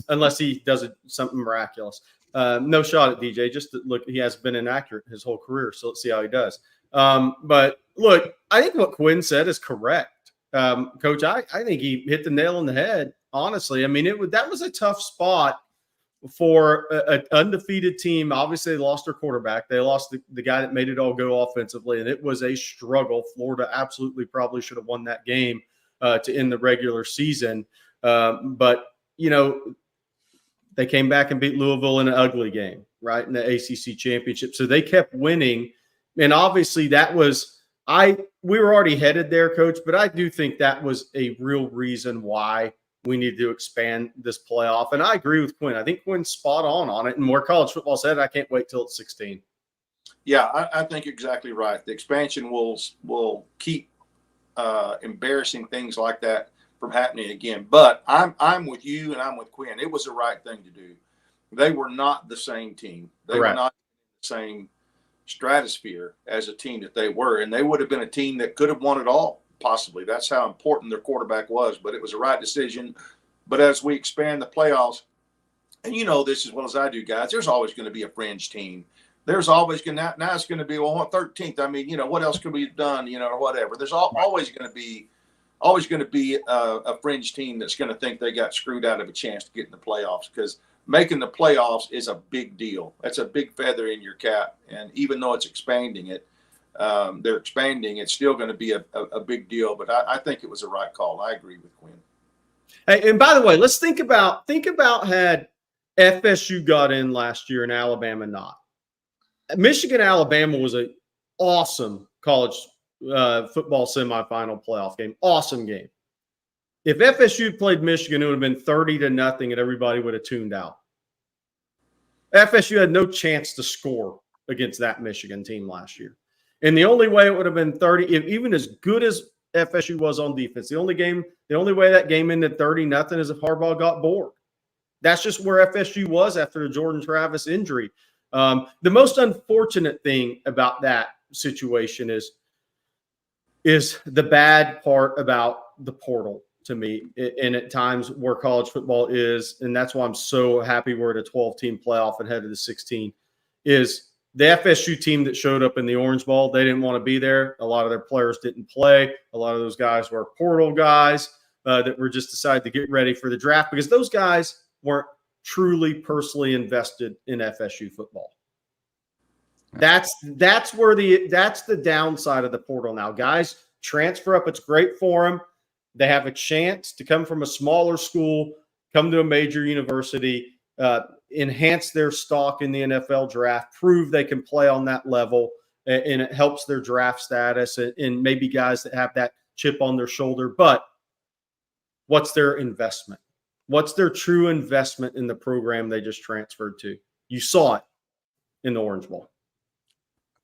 Speaker 3: unless he does something miraculous. No shot at DJ. Just look, he has been inaccurate his whole career. So let's see how he does. But look, I think what Quinn said is correct. Coach, I think he hit the nail on the head. Honestly, I mean, that was a tough spot for an undefeated team. Obviously, they lost their quarterback. They lost the guy that made it all go offensively, and it was a struggle. Florida absolutely probably should have won that game to end the regular season. But, you know, they came back and beat Louisville in an ugly game, right, in the ACC championship. So they kept winning. And obviously that was we were already headed there, Coach, but I do think that was a real reason why we need to expand this playoff. And I agree with Quinn. I think Quinn's spot on it. And where college football said, I can't wait till it's 16.
Speaker 2: Yeah, I think you're exactly right. The expansion will keep embarrassing things like that from happening again. But I'm with you and I'm with Quinn. It was the right thing to do. They were not the same team. They were not the same stratosphere as a team that they were. And they would have been a team that could have won it all, possibly. That's how important their quarterback was. But it was the right decision. But as we expand the playoffs, and you know this as well as I do, guys, there's always going to be a fringe team. There's always going to – now it's going to be, well, 13th. I mean, you know, what else could be done, you know, or whatever. There's always going to be a fringe team that's going to think they got screwed out of a chance to get in the playoffs, because making the playoffs is a big deal. That's a big feather in your cap. And even though it's expanding it, they're expanding, it's still going to be a big deal. But I think it was the right call. I agree with Quinn.
Speaker 3: Hey, and by the way, let's think about had FSU got in last year and Alabama not. Michigan, Alabama was an awesome college football semifinal playoff game. Awesome game. If FSU played Michigan, it would have been 30-0 and everybody would have tuned out. FSU had no chance to score against that Michigan team last year. And the only way it would have been 30, even as good as FSU was on defense, the only way that game ended 30-0 is if Harbaugh got bored. That's just where FSU was after the Jordan Travis injury. The most unfortunate thing about that situation is the bad part about the portal to me, and at times where college football is, and that's why I'm so happy we're at a 12-team playoff and headed to 16, is the FSU team that showed up in the Orange Bowl. They didn't want to be there. A lot of their players didn't play. A lot of those guys were portal guys that were just decided to get ready for the draft, because those guys weren't truly personally invested in FSU football. That's the downside of the portal now. Guys transfer up. It's great for them. They have a chance to come from a smaller school, come to a major university, enhance their stock in the NFL draft, prove they can play on that level, and it helps their draft status and maybe guys that have that chip on their shoulder. But what's their investment? What's their true investment in the program they just transferred to? You saw it in the Orange Bowl.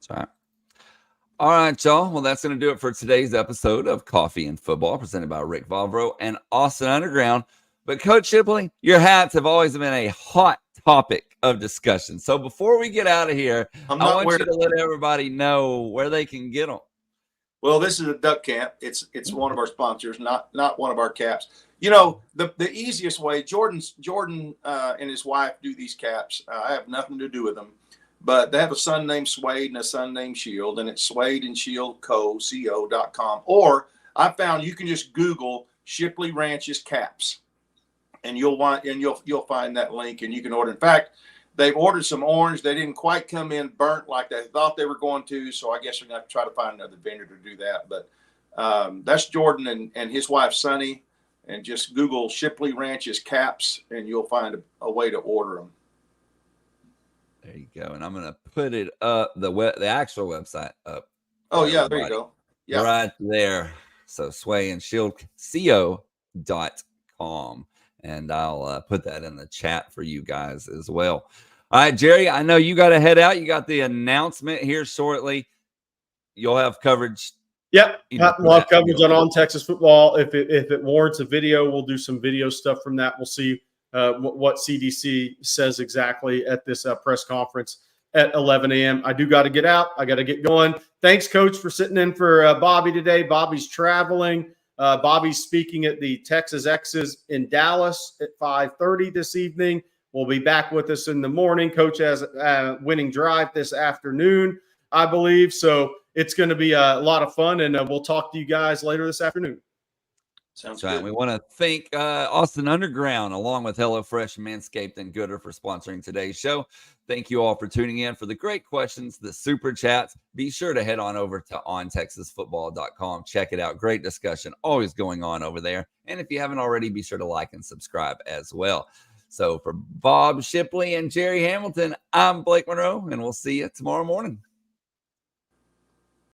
Speaker 1: That's right. All right, y'all. Well, that's going to do it for today's episode of Coffee and Football, presented by Rick Valvro and Austin Underground. But Coach Shipley, your hats have always been a hot topic of discussion. So before we get out of here, I want you to let everybody know where they can get them.
Speaker 2: Well, this is a duck camp. It's one of our sponsors, not one of our caps. You know, the easiest way, Jordan and his wife do these caps. I have nothing to do with them. But they have a son named Suede and a son named Shield, and it's Suede and Shield Co.com. Or I found you can just Google Shipley Ranch's caps, and you'll find that link, and you can order. In fact, they've ordered some orange. They didn't quite come in burnt like they thought they were going to. So I guess we're going to have to try to find another vendor to do that. But that's Jordan and his wife, Sunny. And just Google Shipley Ranch's caps, and you'll find a way to order them.
Speaker 1: There you go. And I'm going to put it up, the actual website up.
Speaker 2: Oh, yeah, there you go. Yeah.
Speaker 1: Right there. So swayandshieldco.com. And I'll put that in the chat for you guys as well. All right, Jerry, I know you got to head out. You got the announcement here shortly. You'll have coverage.
Speaker 3: Yep, we'll have coverage on Texas football. If it warrants a video, we'll do some video stuff from that. We'll see what CDC says exactly at this press conference at 11 a.m. I do got to get out. I got to get going. Thanks, Coach, for sitting in for Bobby today. Bobby's traveling. Bobby's speaking at the Texas X's in Dallas at 5:30 this evening. Will be back with us in the morning. Coach has a winning drive this afternoon, I believe. So it's going to be a lot of fun, and we'll talk to you guys later this afternoon.
Speaker 2: Sounds
Speaker 1: good.
Speaker 2: good.
Speaker 1: We want to thank Austin Underground, along with HelloFresh, Manscaped, and Goodr for sponsoring today's show. Thank you all for tuning in, for the great questions, the super chats. Be sure to head on over to ontexasfootball.com. Check it out. Great discussion always going on over there. And if you haven't already, be sure to like and subscribe as well. So for Bob Shipley and Jerry Hamilton, I'm Blake Monroe, and we'll see you tomorrow morning.